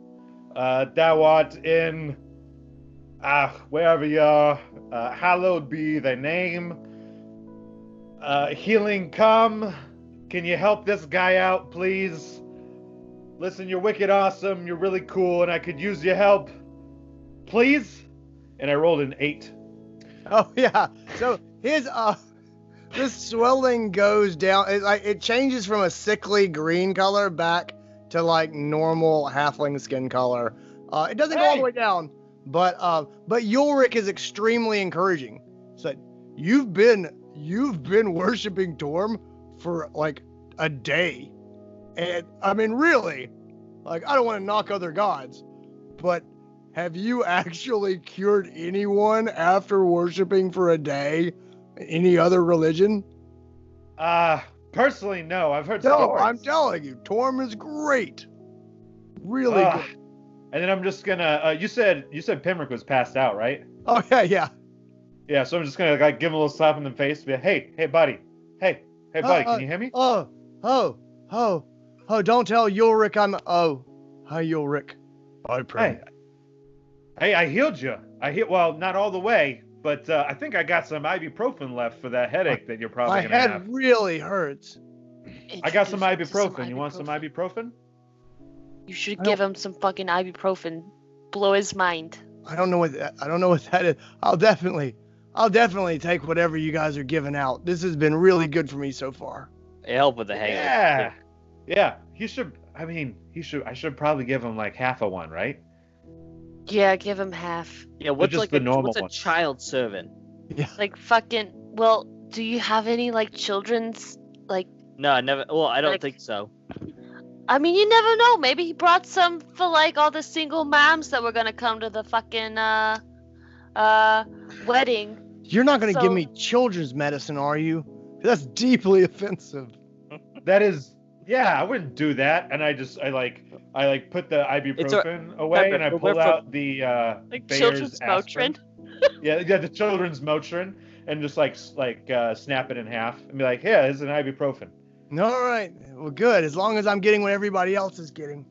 thou art in, wherever you are, hallowed be thy name. Healing come. Can you help this guy out, please? Listen, you're wicked awesome. You're really cool, and I could use your help. Please?" And I rolled an 8. Oh yeah. So his this swelling goes down. It changes from a sickly green color back to like normal halfling skin color. It doesn't go all the way down, but Ulrich is extremely encouraging. So you've been worshiping Torm for like a day, and I mean really, like I don't want to knock other gods, but have you actually cured anyone after worshiping for a day? Any other religion? Personally, no. I've heard No, stories. I'm telling you, Torm is great. Really good. And then I'm just gonna. You said Pimrick was passed out, right? Oh yeah. Yeah. So I'm just gonna like give him a little slap in the face. Be like, hey, buddy. Hey, buddy. Can you hear me? Oh! Don't tell Ulrich hi Ulrich. I pray. Hey, I healed you. Well, not all the way, but I think I got some ibuprofen left for that headache that you're probably gonna have. My head really hurts. I got some ibuprofen. You want some ibuprofen? You should give him some fucking ibuprofen. Blow his mind. I don't know what that is. I'll definitely take whatever you guys are giving out. This has been really good for me so far. It helped with the hangover. Yeah. I should probably give him like half of one, right? Yeah, give him half. Yeah, what's just like the normal what's a one? child servant? Yeah. Like fucking. Well, do you have any like children's like? No, I never. Well, I don't Like- think so. I mean, you never know. Maybe he brought some for like all the single moms that were gonna come to the fucking wedding. You're not going to give So- me children's medicine, are you? That's deeply offensive. That is. Yeah, I wouldn't do that. And I put the ibuprofen away, and I pull out the Like Bayer's children's aspirin. Motrin. Yeah, the children's Motrin, and just snap it in half and be like, "Yeah, here's an ibuprofen." All right. Well, good. As long as I'm getting what everybody else is getting.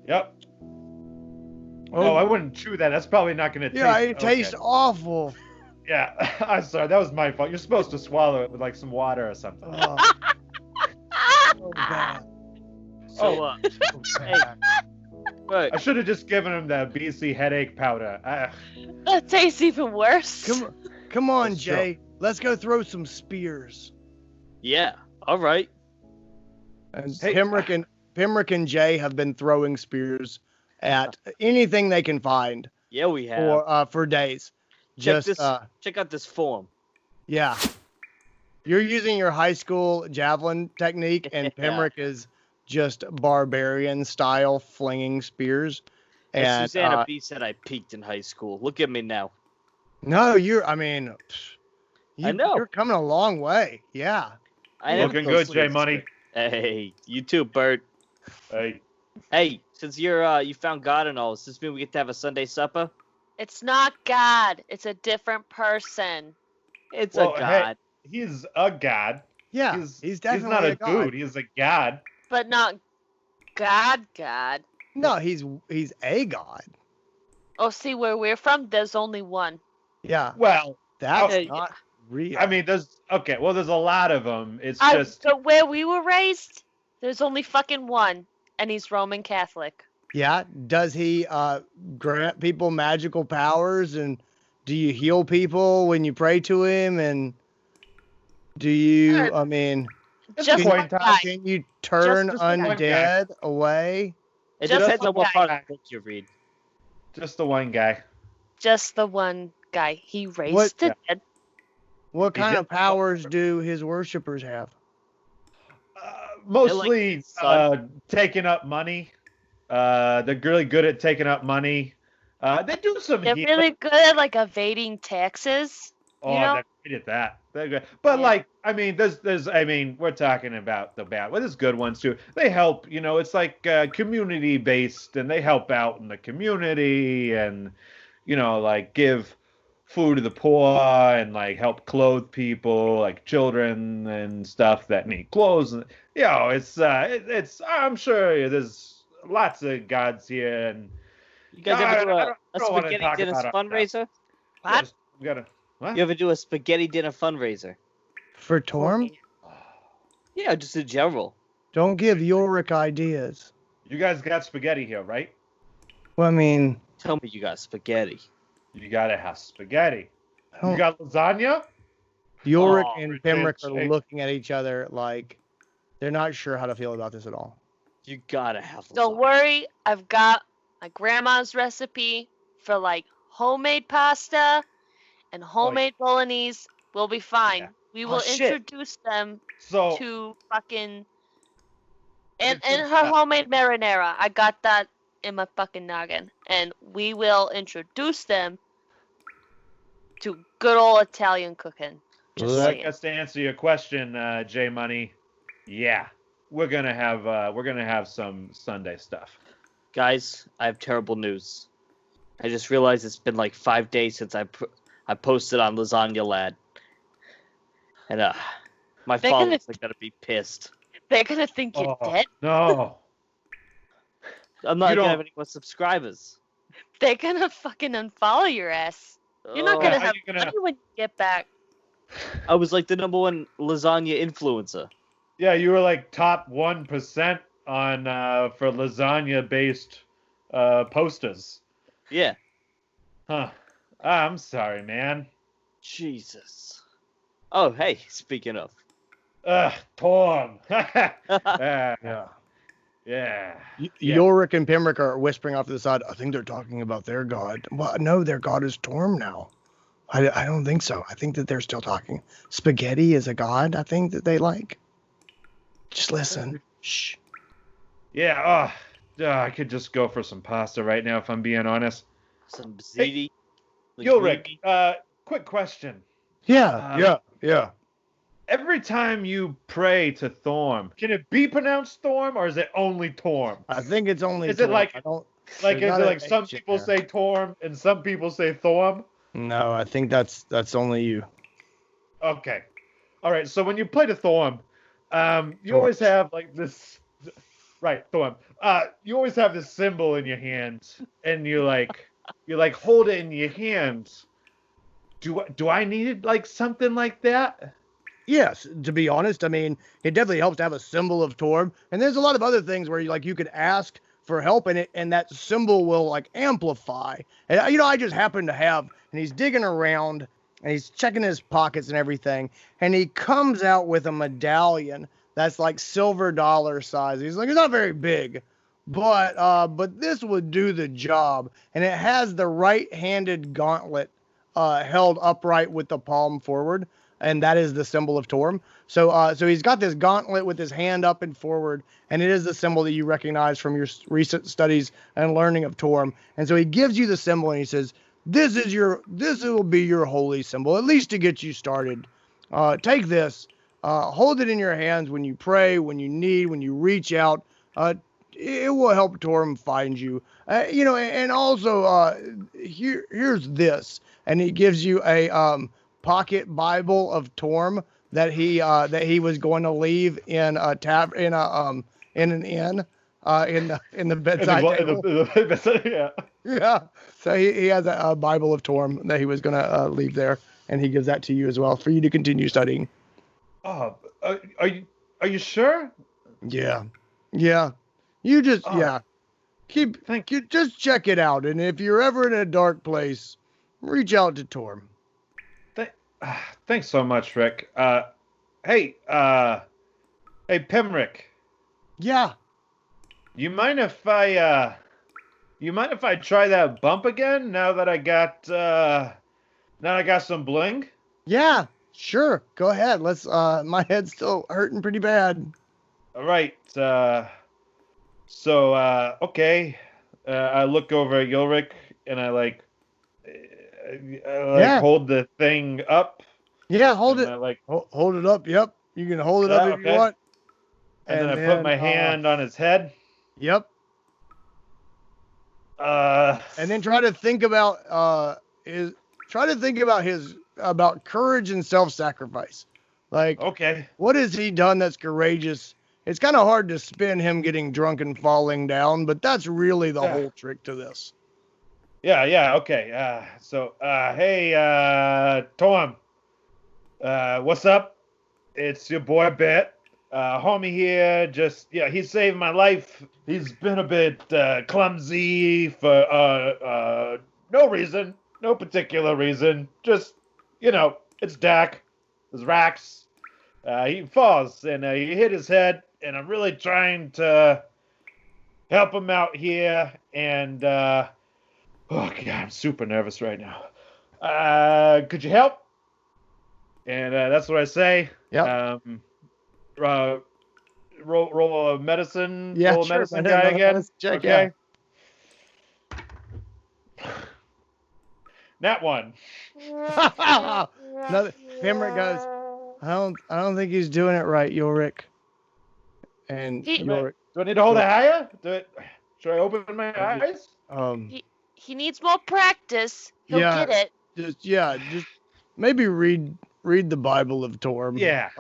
Yep. Oh, I wouldn't chew that. That's probably not going to taste. Yeah, it tastes awful. Yeah, I'm sorry. That was my fault. You're supposed to swallow it with like some water or something. Oh, so bad. So, So bad. Right. I should have just given him the BC headache powder. That tastes even worse. Come on, That's true. Jay. Let's go throw some spears. Yeah. All right. And Hey, Pimrick and Jay have been throwing spears at anything they can find Yeah, we have. for days. Check Just Check out this form. yeah. You're using your high school javelin technique, and Yeah. Pimrick is just barbarian style flinging spears. As And Susanna B said, I peaked in high school. Look at me now. no, you're know. coming a long way. Yeah. I am Looking close good, to Jay this. Money. Hey, you too, Bert. Hey, Hey, since you found God and all, does this mean we get to have a Sunday supper? It's not God. It's a different person. It's Well, a hey, God. he's a god. Yeah. He's definitely not a god. dude. He's a god. But not God. No, he's a god. Oh, see, where we're from, there's only one. Yeah. Well, That's Okay. not real. I mean, there's a lot of them. It's I, just but where we were raised, there's only fucking one, and he's Roman Catholic. yeah. Does he grant people magical powers, and do you heal people when you pray to him? And do you? Sure. I mean, Just point one in time. guy. can you turn Just one guy. undead away? It Just depends one on what guy. part of the book you read. just the one guy. Just the one guy. He raised What- the dead. What He kind did- of powers do his worshippers have? mostly sun. taking up money. They're really good at taking up money. They do some They're healing. really good at like evading taxes. Oh, You know? they're great at that. They're good. But Yeah. like, I mean, we're talking about the bad. Well, there's good ones too. They help. It's like community based, and they help out in the community, and like give food to the poor, and like help clothe people, like children and stuff that need clothes. And it's. I'm sure there's lots of gods here, and You guys ever do I a don't wanna spaghetti talk dinner about our fundraiser? What? we gotta. What? You ever do a spaghetti dinner fundraiser? For Torm, Yeah, just in general. don't give Yorick ideas. You guys got spaghetti here, right? Well, I mean, Tell me you got spaghetti. You gotta have spaghetti. I You don't, got lasagna? Yorick Oh, and Pemrick are shake. looking at each other like they're not sure how to feel about this at all. You gotta have Don't lasagna. worry, I've got my grandma's recipe for like homemade pasta and homemade bolognese. We'll be fine. Yeah. We Oh, will shit. introduce them So to fucking and It's her stuff. homemade marinara. I got that in my fucking noggin, and we will introduce them to good old Italian cooking. Just Well, I saying. guess to answer your question, J Money, yeah, we're gonna have some Sunday stuff. Guys, I have terrible news. I just realized it's been like 5 days since I posted on Lasagna Lad. And my They're gonna- followers are gonna be pissed. They're gonna think you're Oh, dead. no. I'm not You gonna don't- have any more subscribers. They're gonna fucking unfollow your ass. You're not Oh, gonna Are have you gonna- money when you get back. I was like the #1 lasagna influencer. Yeah, you were like top 1% on for lasagna based posters. Yeah. Huh. I'm sorry, man. Jesus. Oh, hey, speaking of. Tom. Yeah. Yeah. Yeah. Yorick and Pemrick are whispering off to the side. I think they're talking about their god. Well, no, their god is Torm now. I don't think so. I think that they're still talking. Spaghetti is a god, I think, that they like. Just listen. Shh. Yeah. I could just go for some pasta right now if I'm being honest. Some ziti. Yo, Rick. Quick question. Yeah. Every time you pray to Thorm, can it be pronounced Thorm or is it only Torm? I think it's only. Is it Torm. like- I don't. Like, There's is not it an like some H in people there. say Torm and some people say Thorm? No, I think that's only you. Okay. All right. So when you play to Thorm, you always have like this. Right, Thorm. You always have this symbol in your hands, and you hold it in your hands. Do I need like something like that? Yes, to be honest, I mean, it definitely helps to have a symbol of Torm. And there's a lot of other things where you could ask for help in it, and that symbol will like amplify. And I just happen to have, and he's digging around and he's checking his pockets and everything, and he comes out with a medallion that's like silver dollar size. He's like, it's not very big, but this would do the job. And it has the right-handed gauntlet held upright with the palm forward, and that is the symbol of Torm. So he's got this gauntlet with his hand up and forward, and it is the symbol that you recognize from your recent studies and learning of Torm. And so he gives you the symbol, and he says, this will be your holy symbol, at least to get you started. Take this, hold it in your hands when you pray, when you need, when you reach out. It will help Torm find you. And also here's this, and he gives you a pocket Bible of Torm that he was going to leave in a in an inn in the bedside table. Yeah. Yeah. So he has a Bible of Torm that he was going to leave there, and he gives that to you as well for you to continue studying. Oh, are you sure? Yeah. You just Oh. just check it out, and if you're ever in a dark place, reach out to Torm. Thanks so much, Rick. Hey, Pemrick. Yeah. You mind if I try that bump again now that I got some bling? Yeah. Sure. Go ahead. Let's. My head's still hurting pretty bad. All right. Okay. I look over at Ulrich and I Yeah. hold the thing up. Yeah, hold and it. I, like, Hold it up. Yep. You can hold it up if you okay. want. And then I put my hand on his head. Yep. And then try to think about about courage and self-sacrifice. Like, Okay. what has he done that's courageous? It's kind of hard to spin him getting drunk and falling down, but that's really the whole trick to this. Yeah, okay. Hey, Tom. What's up? It's your boy Bet. Homie here, he saved my life. He's been a bit clumsy for no reason, no particular reason. Just, it's Dak. It's Rax. He falls and he hit his head, and I'm really trying to help him out here. And oh god, I'm super nervous right now. Could you help? And that's what I say. Yep. Roll a medicine. Yeah, roll a sure. medicine guy again. Medicine check, okay. Nat one. Pemrick goes, I don't think he's doing it right, Ulrich. And Ulrich, Do I need to hold it higher? Should I open my eyes? He needs more practice. He'll get it. Just maybe read the Bible of Torm. Yeah.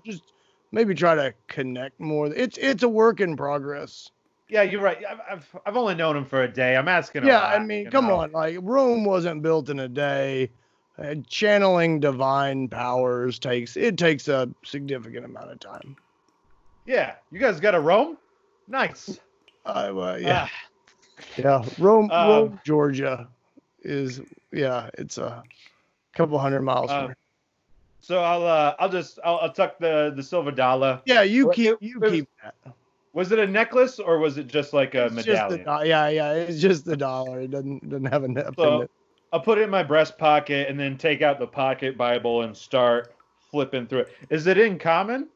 Just maybe try to connect more. It's a work in progress. Yeah, you're right. I've only known him for a day. I'm asking. Yeah, I mean, come on. Like, Rome wasn't built in a day. Channeling divine powers takes a significant amount of time. Yeah, you guys got a Rome? Nice. Yeah. Rome, Georgia is it's a couple hundred miles from here. So I'll tuck the silver dollar. Yeah, you keep that. Was it a necklace or was it just like a medallion? It's just the dollar. It doesn't have a pendant. So I'll put it in my breast pocket and then take out the pocket Bible and start flipping through it. Is it in common?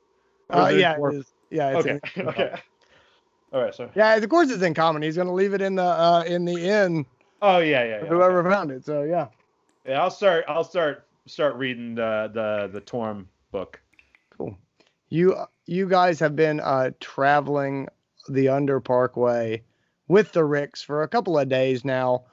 It is. Yeah, it's okay. Okay. All right, so. Yeah, of course it's in common. He's gonna leave it in the inn. Oh yeah. Whoever found it. So yeah. Yeah, I'll start reading the Torm book. Cool. You guys have been traveling the Under Parkway with the Ricks for a couple of days now.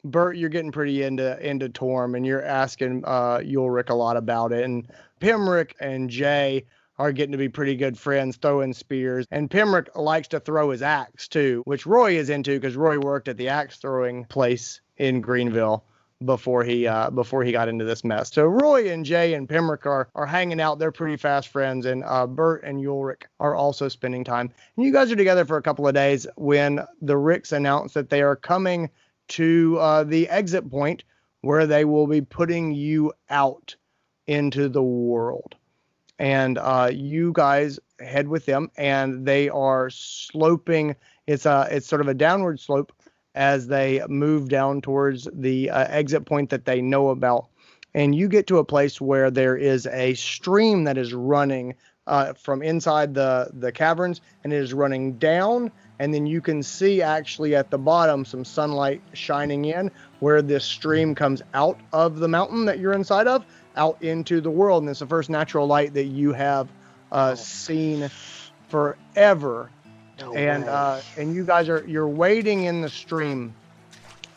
Bert, you're getting pretty into Torm, and you're asking Ulrich a lot about it. And Pemrick and Jay are getting to be pretty good friends, throwing spears. And Pemrick likes to throw his axe too, which Roy is into because Roy worked at the axe throwing place in Greenville before he got into this mess. So Roy and Jay and Pemrick are hanging out. They're pretty fast friends, and Bert and Ulrich are also spending time. And you guys are together for a couple of days when the Ricks announce that they are coming to the exit point where they will be putting you out into the world. And you guys head with them, and they are sloping. It's sort of a downward slope as they move down towards the exit point that they know about. And you get to a place where there is a stream that is running from inside the caverns, and it is running down. And then you can see actually at the bottom some sunlight shining in where this stream comes out of the mountain that you're inside of, out into the world. And it's the first natural light that you have seen forever. And you guys you're wading in the stream,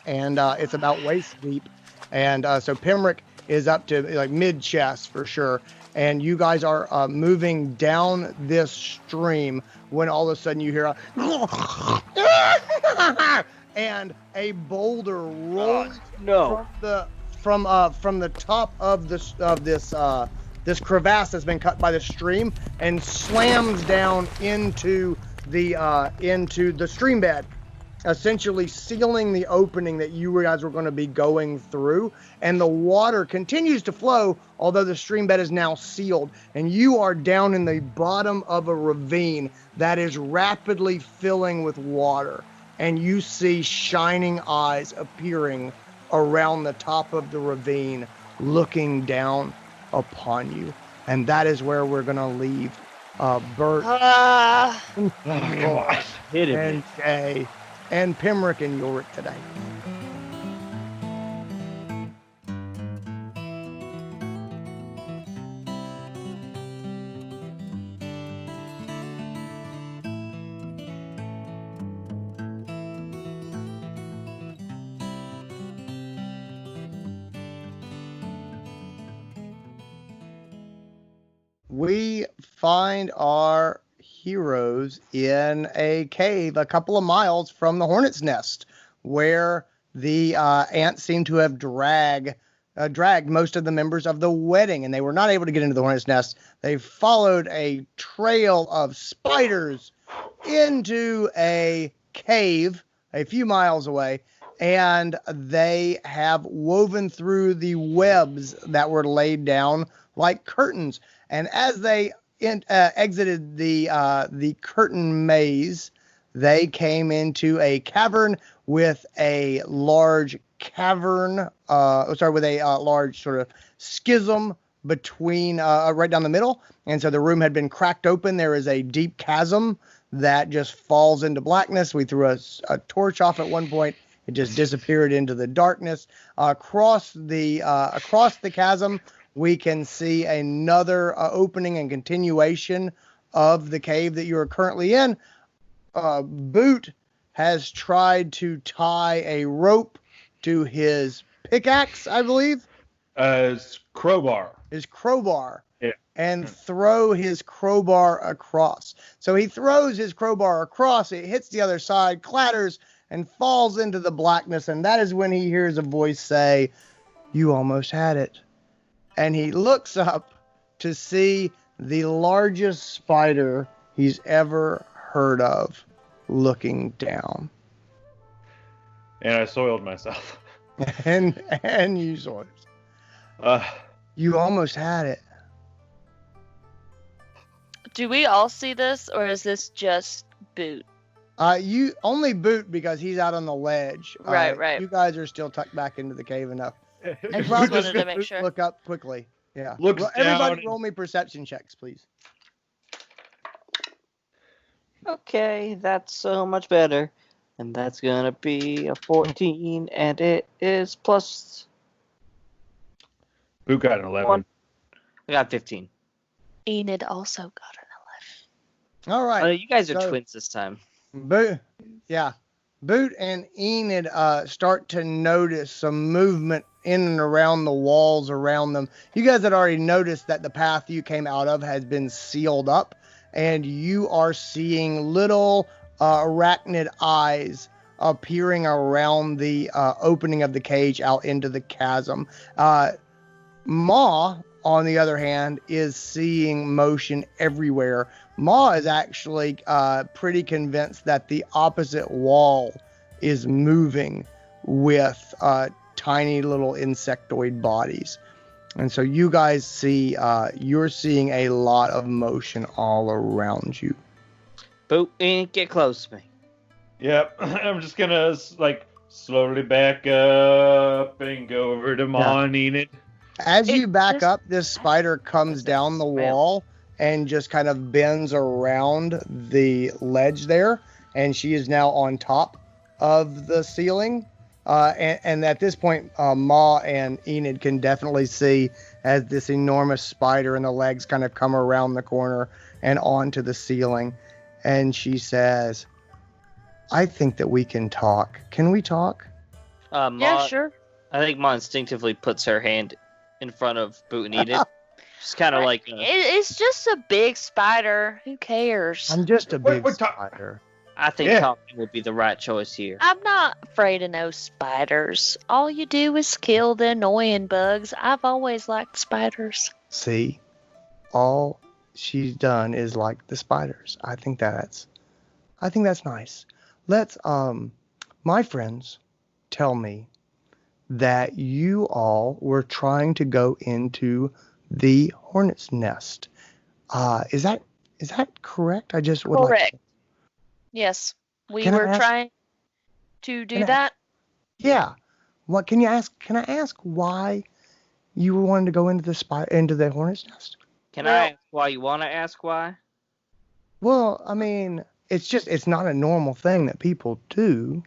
and it's about waist deep. And so Pemrick is up to like mid chest for sure. And you guys are moving down this stream when all of a sudden you hear and a boulder rolls from the top of this crevasse that's been cut by the stream and slams down into the stream bed, essentially sealing the opening that you guys were going to be going through. And the water continues to flow, although the stream bed is now sealed. And you are down in the bottom of a ravine that is rapidly filling with water. And you see shining eyes appearing around the top of the ravine, looking down upon you. And that is where we're going to leave Bert, Oh, come on. Hit and Jay, and Pimrick and Ulrich today. We find our heroes in a cave a couple of miles from the hornet's nest, where the ants seem to have dragged most of the members of the wedding, and they were not able to get into the hornet's nest. They followed a trail of spiders into a cave a few miles away, and they have woven through the webs that were laid down like curtains. And as they exited the curtain maze, they came into a cavern with a large large sort of schism between right down the middle. And so the room had been cracked open. There is a deep chasm that just falls into blackness. We threw a torch off at one point. It just disappeared into the darkness. Across the chasm, we can see another opening and continuation of the cave that you are currently in. Boot has tried to tie a rope to his pickaxe, I believe. It's crowbar. His crowbar. Yeah. And throw his crowbar across. So he throws his crowbar across, it hits the other side, clatters, and falls into the blackness. And that is when he hears a voice say, "You almost had it." And he looks up to see the largest spider he's ever heard of looking down. And I soiled myself. And you saw it. You almost had it. Do we all see this, or is this just Boot? You only Boot because he's out on the ledge. Right. You guys are still tucked back into the cave enough. I just wanted to make sure. Look up quickly. Yeah. Looks everybody down. roll me perception checks, please. Okay, that's so much better. And that's gonna be a 14, and it is plus Boot got an 11. 1. I got 15. Enid also got an All right. You guys are So- twins this time. Boot and Enid start to notice some movement in and around the walls around them. You guys had already noticed that the path you came out of has been sealed up, and you are seeing little arachnid eyes appearing around the opening of the cage out into the chasm. Ma, on the other hand, is seeing motion everywhere. Ma is actually pretty convinced that the opposite wall is moving with tiny little insectoid bodies. And so you guys see, you're seeing a lot of motion all around you. Boot, get close to me. Yep. I'm just gonna slowly back up and go over to Ma and Enid. As you back just- up, this spider comes down the wall and just kind of bends around the ledge there, and she is now on top of the ceiling. And at this point, Ma and Enid can definitely see as this enormous spider and the legs kind of come around the corner and onto the ceiling. And she says, "I think that we can talk. Can we talk?" Ma, Yeah, sure. I think Ma instinctively puts her hand in front of Boot and Enid. Just kind of like... It's just a big spider. Who cares? I'm just a big Wait, spider. I think Yeah. talking would be the right choice here. I'm not afraid of no spiders. All you do is kill the annoying bugs. I've always liked spiders. See, all she's done is like the spiders. I think that's nice. Let's, my friends tell me that you all were trying to go into the hornet's nest. Is that correct? I just would Correct. like. Yes, we Can I were ask- trying to do Can I- that. Yeah. What can you ask? Can I ask why you wanted to go into the hornet's nest? Can Well- I ask why you want to ask why? Well, I mean, it's not a normal thing that people do.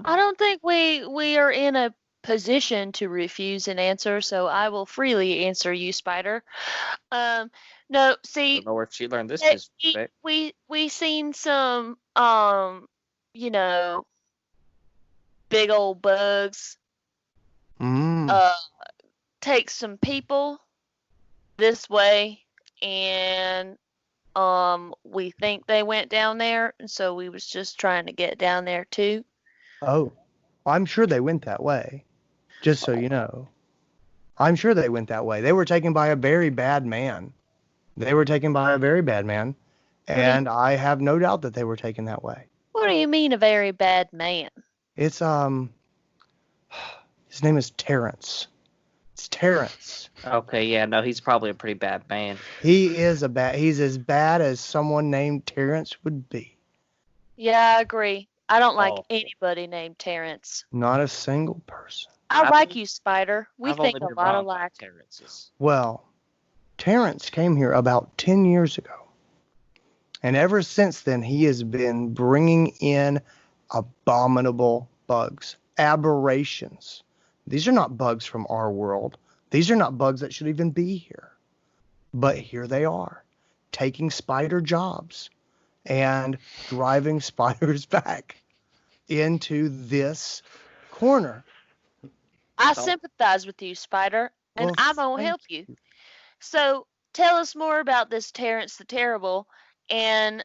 I don't think we are in a position to refuse an answer, so I will freely answer you, Spider. No, I see, don't know where she learned this it, disrespect. we seen some you know, big old bugs Mm. take some people this way, and we think they went down there, and so we was just trying to get down there too. Oh, I'm sure they went that way. Just so you know, I'm sure they went that way. They were taken by a very bad man. They were taken by a very bad man, and I have no doubt that they were taken that way. What do you mean a very bad man? It's his name is Terrence. It's Terrence. Okay, yeah, no, he's probably a pretty bad man. He's as bad as someone named Terrence would be. Yeah, I agree. I don't like Oh. anybody named Terrence. Not a single person. I I've like only- you, Spider. We I've think only a been lot wrong alike. about Terrence's. Well, Terrence came here about 10 years ago. And ever since then, he has been bringing in abominable bugs, aberrations. These are not bugs from our world. These are not bugs that should even be here. But here they are, taking spider jobs and driving spiders back into this corner. I So- sympathize with you, Spider, and Well, I'm gonna thank help you. So tell us more about this Terrence the Terrible, and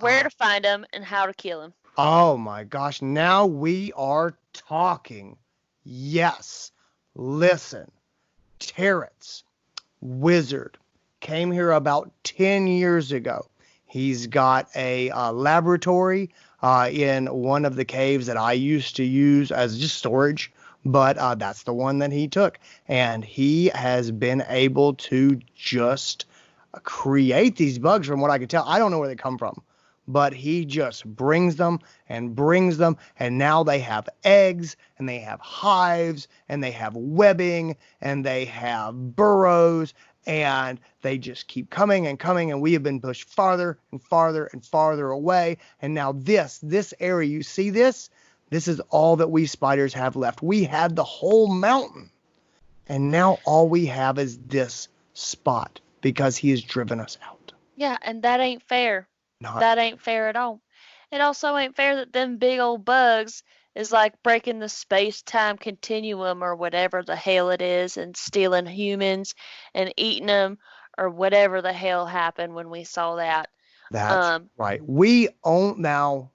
where to find him and how to kill him. Oh my gosh, now we are talking. Yes. Listen, Terrence, wizard, came here about 10 years ago. He's got a laboratory in one of the caves that I used to use as just storage, but that's the one that he took. And he has been able to just create these bugs from what I could tell. I don't know where they come from, but he just brings them, and now they have eggs, and they have hives, and they have webbing, and they have burrows, and they just keep coming and coming, and we have been pushed farther and farther and farther away. And now this area, you see this is all that we spiders have left. We had the whole mountain, and now all we have is this spot because he has driven us out. Yeah, and that ain't fair. Not That ain't fair at all. It also ain't fair that them big old bugs is like breaking the space-time continuum or whatever the hell it is, and stealing humans and eating them, or whatever the hell happened when we saw that. That's right. We own now.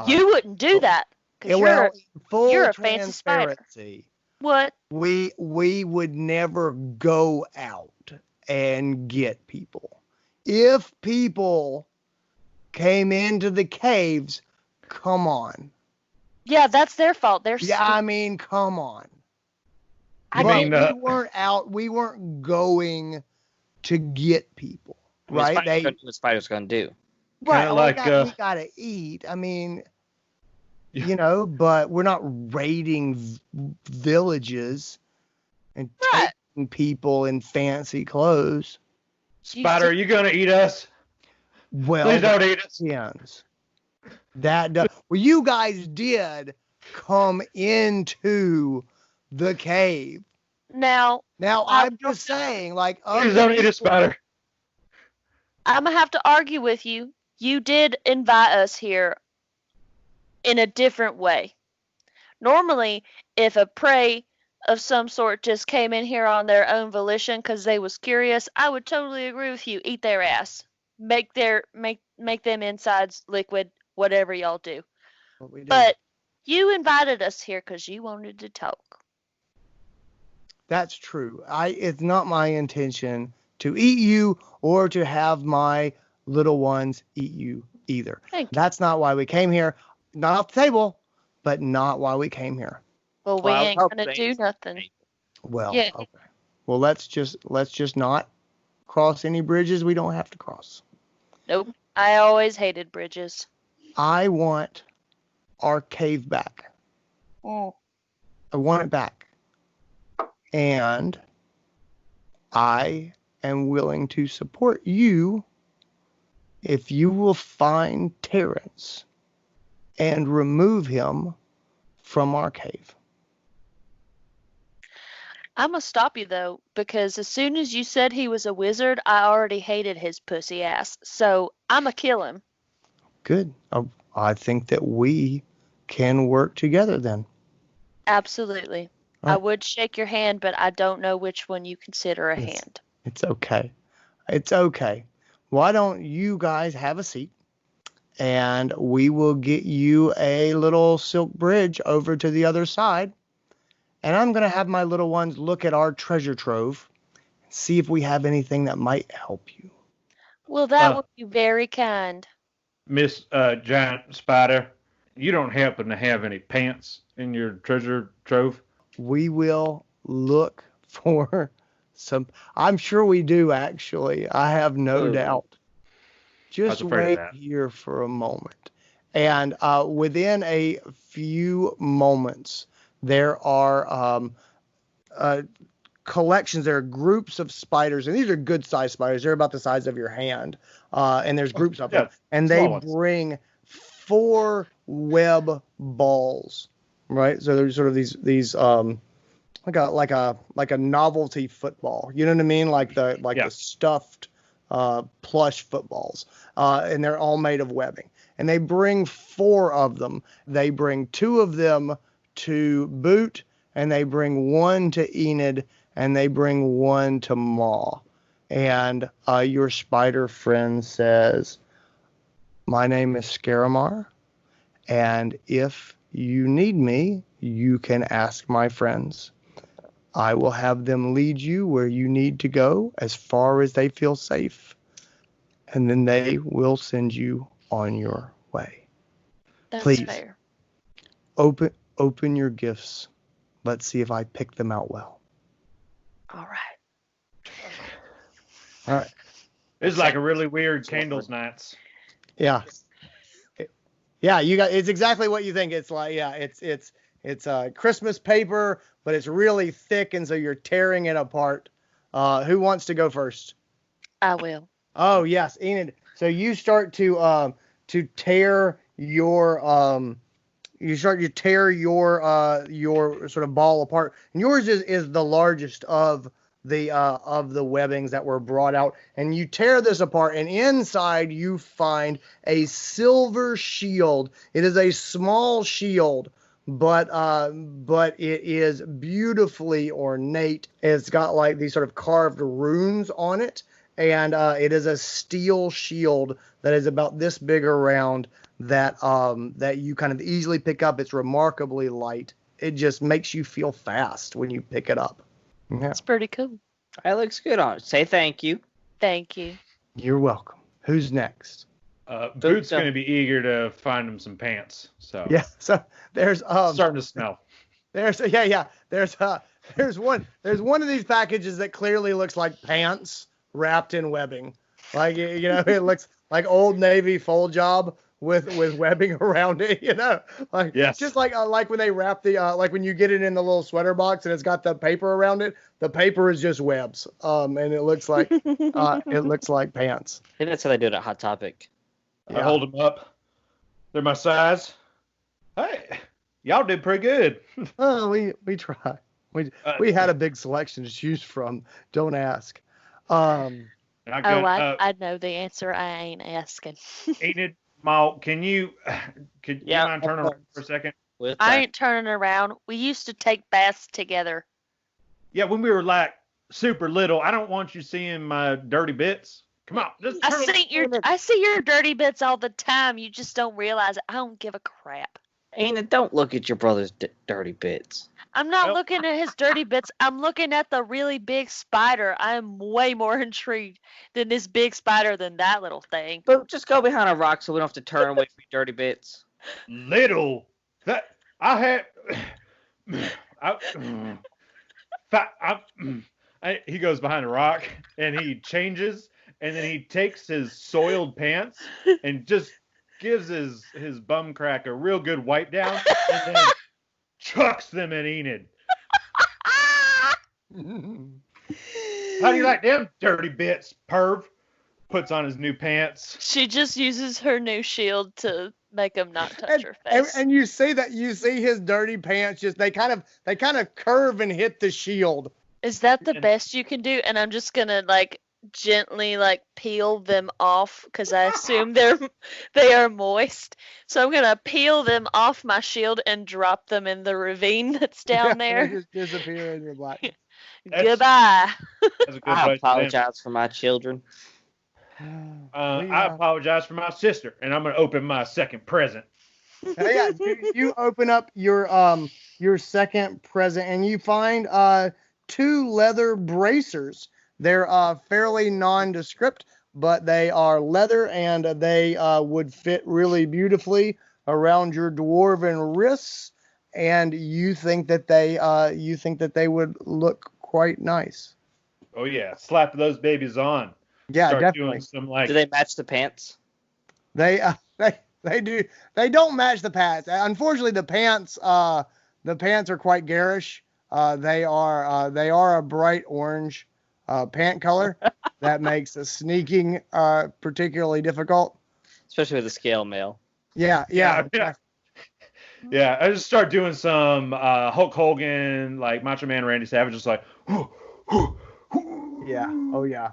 You wouldn't do that Yeah, because well, full you're a fancy spider. transparency. What? We would never go out and get people. If people came into the caves, come on. Yeah, that's their fault. They're Yeah, I mean, come on. I But mean, we weren't out. We weren't going to get people, I mean, right? Spider's gonna do what Spider's gonna do. Right. Kinda well, like, we gotta eat. I mean, Yeah. you know, but we're not raiding villages and Right. taking people in fancy clothes. Spider, are you gonna eat us? Well, Please don't eat us. depends. Well, you guys did come into the cave. Now, Now, I'm just saying, like, Please don't eat us, Spider. I'm gonna have to argue with you. You did invite us here in a different way. Normally, if a prey of some sort just came in here on their own volition because they was curious, I would totally agree with you. Eat their ass. Make them insides liquid, whatever y'all do. what we do. But you invited us here because you wanted to talk. That's true. It's not my intention to eat you or to have my little ones eat you either. Thank you. That's not why we came here. Not off the table, but not why we came here. Well, we Well, I ain't hope gonna they- do nothing. Well, Yeah. okay. Well, let's just not cross any bridges we don't have to cross. Nope. I always hated bridges. I want our cave back. Mm. I want it back. And I am willing to support you if you will find Terrence and remove him from our cave. I'm gonna stop you though, because as soon as you said he was a wizard, I already hated his pussy ass. So I'm gonna kill him. Good. I think that we can work together then. Absolutely. All I right. would shake your hand, but I don't know which one you consider a hand. It's okay. It's okay. Why don't you guys have a seat? And we will get you a little silk bridge over to the other side. And I'm going to have my little ones look at our treasure trove and see if we have anything that might help you. Well, that would be very kind. Miss Giant Spider, you don't happen to have any pants in your treasure trove? We will look for some. I'm sure we do, actually. I have no doubt. Just wait here for a moment. And within a few moments, there are collections, there are groups of spiders, and these are good sized spiders. They're about the size of your hand. And there's groups of them. And they bring 4 web balls, right? So there's sort of these like a novelty football. You know what I mean? Like the stuffed plush footballs. And they're all made of webbing. And they bring 4 of them. They bring 2 of them to Boot, and they bring 1 to Enid, and they bring 1 to Maw. And your spider friend says, "My name is Scaramar, and if you need me, you can ask my friends. I will have them lead you where you need to go as far as they feel safe, and then they will send you on your way." That's Please, fair. Open your gifts. Let's see if I pick them out well. All right. All right. It's like a really weird candles nights. Yeah. Yeah, you got. It's exactly what you think. It's like, yeah, it's Christmas paper, but it's really thick, and so you're tearing it apart. Who wants to go first? I will. Oh yes, Enid. So you start to tear your your sort of ball apart, and yours is the largest of the webbings that were brought out, and you tear this apart, and inside you find a silver shield. It is a small shield, but it is beautifully ornate. It's got like these sort of carved runes on it, and it is a steel shield that is about this big around, that you kind of easily pick up. It's remarkably light. It just makes you feel fast when you pick it up. Yeah. That's pretty cool. It looks good on it. Say thank you. Thank you. You're welcome. Who's next? Boot's going to be eager to find him some pants. So yeah. So there's starting to smell. There's one of these packages that clearly looks like pants wrapped in webbing. Like, you know, it looks like Old Navy full job with webbing around it, you know, like, yes. Just like when they wrap the like when you get it in the little sweater box and it's got the paper around it, the paper is just webs, and it looks like pants. I think that's how they do it at Hot Topic. I hold them up. They're my size. Hey, y'all did pretty good. Oh, we tried. We had a big selection to choose from. Don't ask. I know the answer. I ain't asking. Enid, Maul, could you mind turning around for a second? I ain't turning around. We used to take baths together. Yeah, when we were like super little. I don't want you seeing my dirty bits. Come on, just I see your dirty bits all the time. You just don't realize it. I don't give a crap. Enid, don't look at your brother's dirty bits. I'm not looking at his dirty bits. I'm looking at the really big spider. I'm way more intrigued than this big spider than that little thing. But just go behind a rock so we don't have to turn away from your dirty bits. Little? That I had. He goes behind a rock and he changes, and then he takes his soiled pants and just gives his bum crack a real good wipe down, and then chucks them at Enid. How do you like them dirty bits, perv? puts on his new pants. She just uses her new shield to make him not touch her face. And you see his dirty pants just they kind of curve and hit the shield. Is that the best you can do? And I'm just gonna like gently like peel them off because I assume they are moist. So I'm gonna peel them off my shield and drop them in the ravine that's down there. They just disappear in your black. Goodbye. That's a good I place to end. apologize for my children. I apologize for my sister, and I'm gonna open my second present. Yeah, you open up your second present and you find 2 leather bracers. They're fairly nondescript, but they are leather and they would fit really beautifully around your dwarven wrists. And you think that they would look quite nice. Oh yeah, slap those babies on. Yeah, Start definitely. doing some like. Do they match the pants? They do. They don't match the pants. Unfortunately, the pants are quite garish. They are a bright orange pant color that makes the sneaking particularly difficult. Especially with the scale mail. Yeah. Yeah, I just start doing some Hulk Hogan, like Macho Man Randy Savage, just like. Yeah. Oh yeah.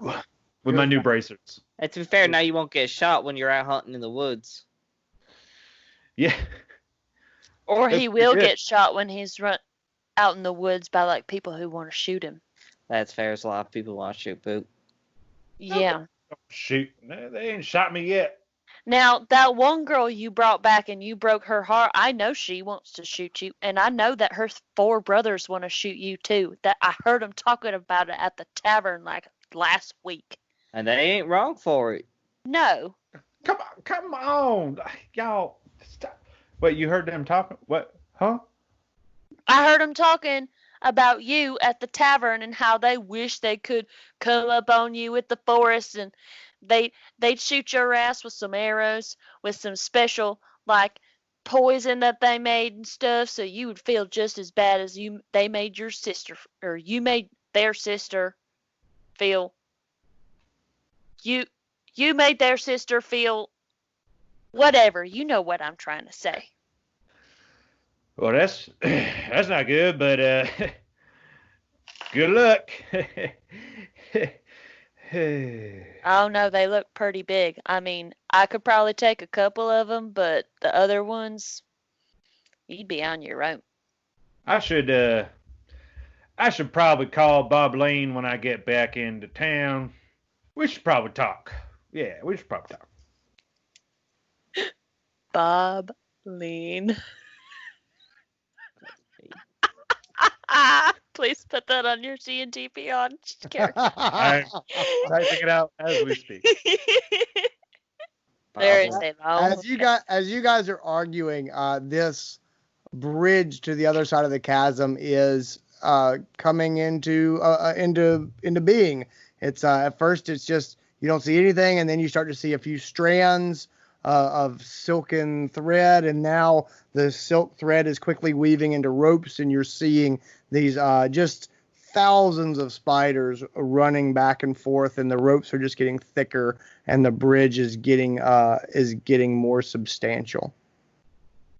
With my new bracers. And to be fair, now you won't get shot when you're out hunting in the woods. Yeah. Or That's he will pretty good. get shot when he's out in the woods by like people who want to shoot him. That's fair. There's a lot of people who want to shoot Boot. Yeah. Shoot, they ain't shot me yet. Now, that one girl you brought back and you broke her heart, I know she wants to shoot you, and I know that her 4 brothers want to shoot you too. That I heard them talking about it at the tavern like last week. And they ain't wrong for it. No. Come on, y'all. Stop. Wait, you heard them talking? What? Huh? I heard them talking about you at the tavern and how they wish they could come up on you with the forest and they'd shoot your ass with some arrows, with some special like poison that they made and stuff, so you would feel just as bad as they made your sister, or you made their sister feel. You made their sister feel whatever. You know what I'm trying to say. Well, that's not good, but good luck. Oh no, they look pretty big. I mean, I could probably take a couple of them, but the other ones, you'd be on your own. I should probably call Bob Lane when I get back into town. We should probably talk. Yeah, we should probably talk. Bob Lean. Please put that on your CNTP on character. I'm typing it out as we speak. There is a long. As you guys are arguing, this bridge to the other side of the chasm is coming into being. It's at first it's just you don't see anything, and then you start to see a few strands of silken thread, and now the silk thread is quickly weaving into ropes, and you're seeing these just thousands of spiders running back and forth, and the ropes are just getting thicker, and the bridge is getting more substantial.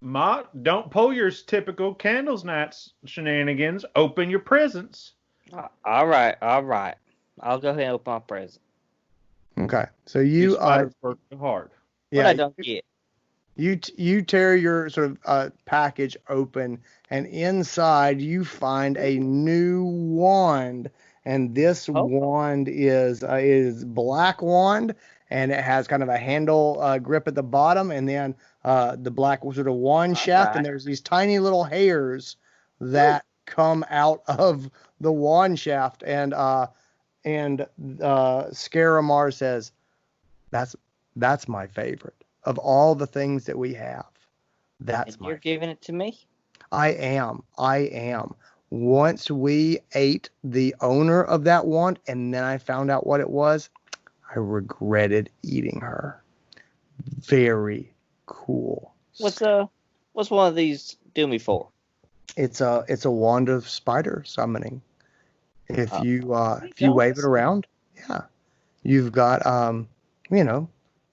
Ma, don't pull your typical candles nights shenanigans. Open your presents. All right. I'll go ahead and open my present. Okay, so These spiders work hard. What I don't get. You tear your sort of package open, and inside you find a new wand, and this wand is black wand, and it has kind of a handle grip at the bottom, and then the black sort of wand shaft, and there's these tiny little hairs that come out of the wand shaft, and Scaramar says, "That's my favorite. Of all the things that we have, that's You're giving it to me? I am. Once we ate the owner of that wand, and then I found out what it was, I regretted eating her. Very cool. What's one of these do me for? It's a wand of spider summoning. If you wave it around, yeah, you've got you know,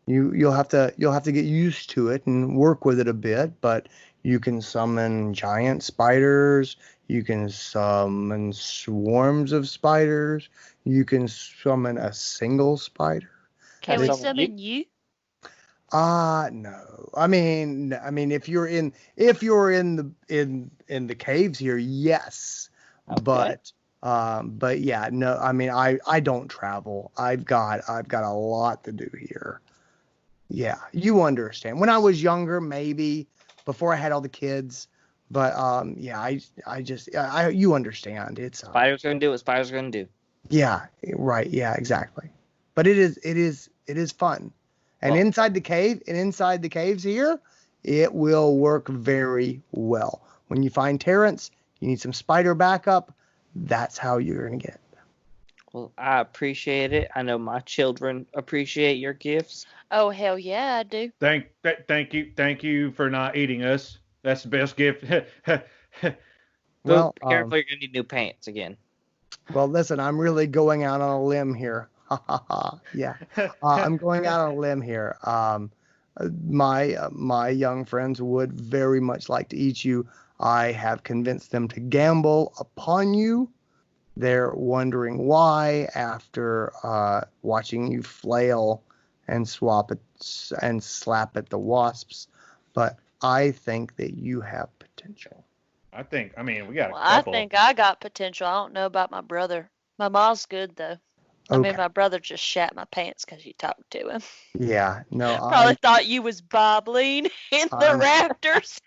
you'll have to get used to it and work with it a bit, but you can summon giant spiders, you can summon swarms of spiders, you can summon a single spider. Can Can we I summon you? summon you? No. I mean, if you're in the caves here, yes. Okay. But yeah, no. I mean, I don't travel. I've got a lot to do here. Yeah, you understand. When I was younger, maybe before I had all the kids, but yeah, I just you understand. It's Spider's gonna do what Spider's gonna do. yeah, right, yeah, exactly. But it is fun. And Well- inside the caves here, it will work very well. When you find Terrence, you need some spider backup. That's how you're gonna get it. Well, I appreciate it. I know my children appreciate your gifts. Oh hell yeah, I do. Thank you for not eating us. That's the best gift. Well, Be careful, you're gonna need new pants again. well, listen, I'm really going out on a limb here. Ha ha ha. Yeah, I'm going out on a limb here. My young friends would very much like to eat you. I have convinced them to gamble upon you. They're wondering why after watching you flail and and slap at the wasps. But I think that you have potential. I mean, we got a Well, I couple. think I got potential. I don't know about my brother. My mom's good though. I mean, Okay. my brother just shat my pants because you talked to him. Yeah. No. Probably thought you was bobbling in the I'm- rafters.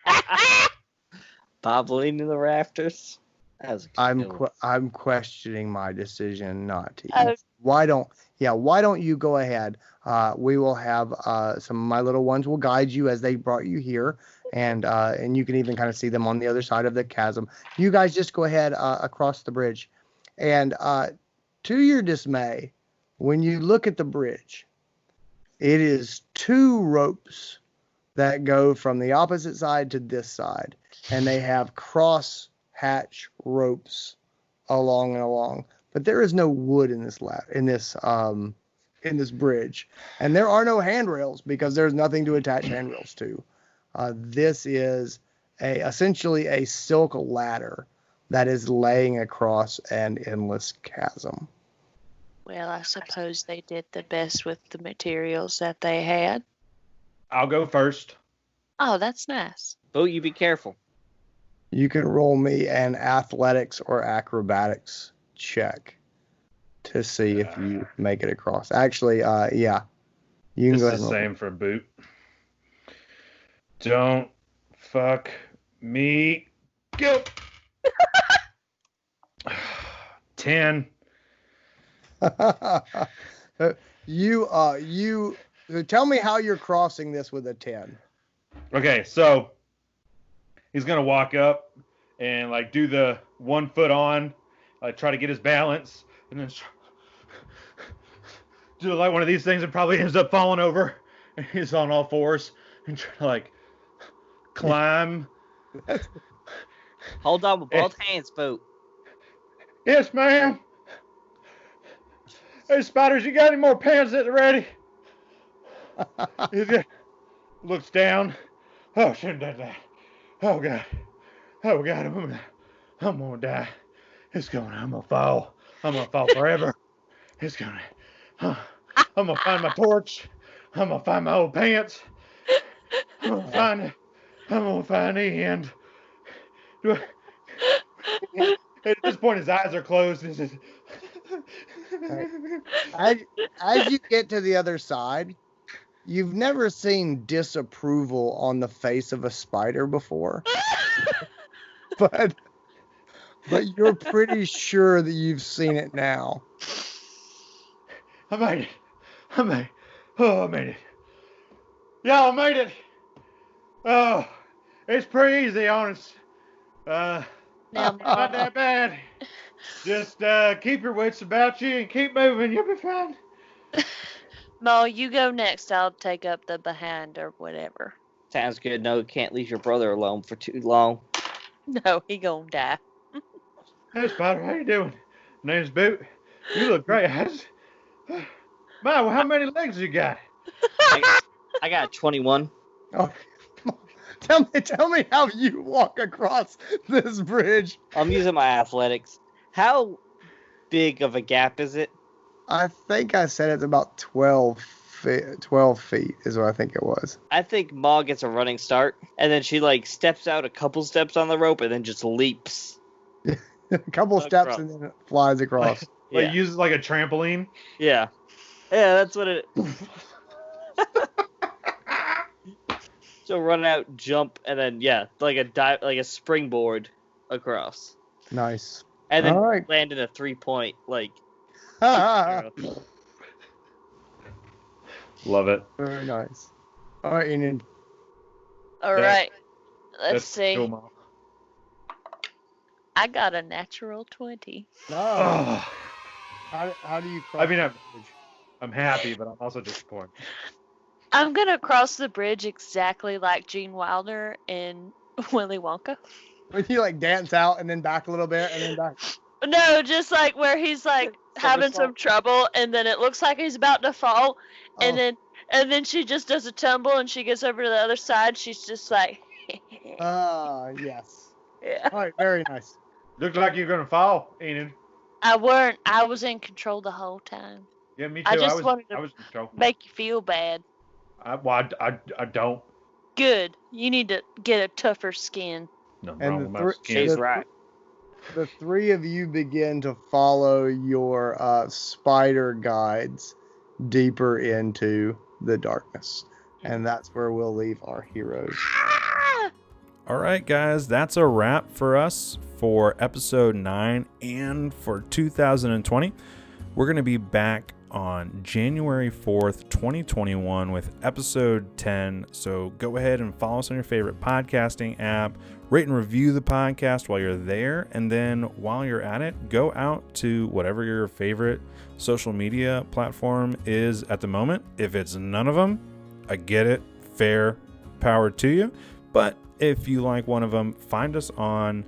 Bobbling in the rafters. That was a good one. I'm questioning my decision not to Oh. eat. Why don't you go ahead? We will have some of my little ones will guide you as they brought you here, and you can even kind of see them on the other side of the chasm. You guys just go ahead across the bridge, and to your dismay, when you look at the bridge, it is two ropes that go from the opposite side to this side, and they have cross hatch ropes along and along. But there is no wood in this bridge, and there are no handrails because there's nothing to attach handrails to. This is essentially a silk ladder that is laying across an endless chasm. Well, I suppose they did the best with the materials that they had. I'll go first. Oh, that's nice. Oh, you be careful. You can roll me an athletics or acrobatics check to see if you make it across. Actually, yeah. You can It's go the ahead and roll. same for Boot. Don't fuck me. Go. 10. you tell me how you're crossing this with a 10. Okay, so he's gonna walk up and like do the 1 foot on, try to get his balance, and then do like one of these things and probably ends up falling over. And he's on all fours and trying to like climb. Hold on with both hands, Boot. Yes, ma'am. Hey, Spiders, you got any more pants at the ready? Looks down. Oh, shouldn't have done that. Oh, God. Oh, God, I'm gonna die. I'm gonna fall. I'm gonna fall forever. I'm gonna find my torch. I'm gonna find my old pants. I'm gonna find the end. At this point, his eyes are closed. As you get to the other side, you've never seen disapproval on the face of a spider before. but you're pretty sure that you've seen it now. I made it. Oh, I made it. Y'all made it. Oh, it's pretty easy, honest. Now, Not Ma, that bad. Just keep your wits about you and keep moving. You'll be fine. Ma, you go next. I'll take up the behind or whatever. Sounds good. No, you can't leave your brother alone for too long. No, he gonna die. Hey, Spider, how you doing? Name's Boot. You look great. Ma, how many legs you got? I got 21. Oh, tell me how you walk across this bridge. I'm using my athletics. How big of a gap is it? I think I said it's about 12 feet. 12 feet is what I think it was. I think Ma gets a running start, and then she like steps out a couple steps on the rope, and then just leaps. A couple steps Across. and then it flies across. Like Yeah. use it like a trampoline. Yeah, that's what it. So run out, jump, and then like a dive, like a springboard across, Nice. and then All right. land in a 3-point like. Very arrow. Love it. nice. All right, Enid. All That- right. Let's That's see. cool, Ma. I got a natural 20. No. Ugh. How do you cross I mean, the bridge? I'm happy, but I'm also disappointed. I'm going to cross the bridge exactly like Gene Wilder in Willy Wonka. When you like dance out and then back a little bit and then back. No, just like where he's like having some trouble and then it looks like he's about to fall and then she just does a tumble and she gets over to the other side. She's just like Yes. yeah. All right, very nice. Looks like you're gonna fall, Enid. I was in control the whole time. Yeah, me too. I just wanted to I was in control. make you feel bad. I don't. Good. You need to get a tougher skin. Nothing And wrong the with my thr- skin. She's the- right. The three of you begin to follow your spider guides deeper into the darkness. And that's where we'll leave our heroes. All right, guys, that's a wrap for us for episode 9 and for 2020. We're going to be back on January 4th, 2021 with episode 10. So go ahead and follow us on your favorite podcasting app. Rate and review the podcast while you're there. And then while you're at it, go out to whatever your favorite social media platform is at the moment. If it's none of them, I get it. Fair power to you. But if you like one of them, find us on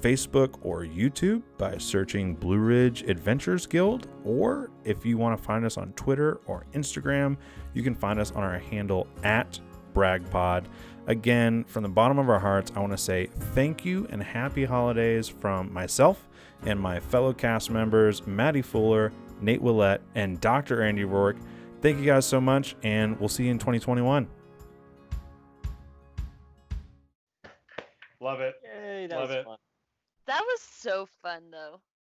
Facebook or YouTube by searching Blue Ridge Adventurer'S Guild. Or if you want to find us on Twitter or Instagram, you can find us on our handle @BragPod. Again, from the bottom of our hearts, I want to say thank you and happy holidays from myself and my fellow cast members, Maddie Fuller, Nate Willett, and Dr. Andy Rourke. Thank you guys so much, and we'll see you in 2021. Love it. Yay, that Love was it. fun. That was so fun though.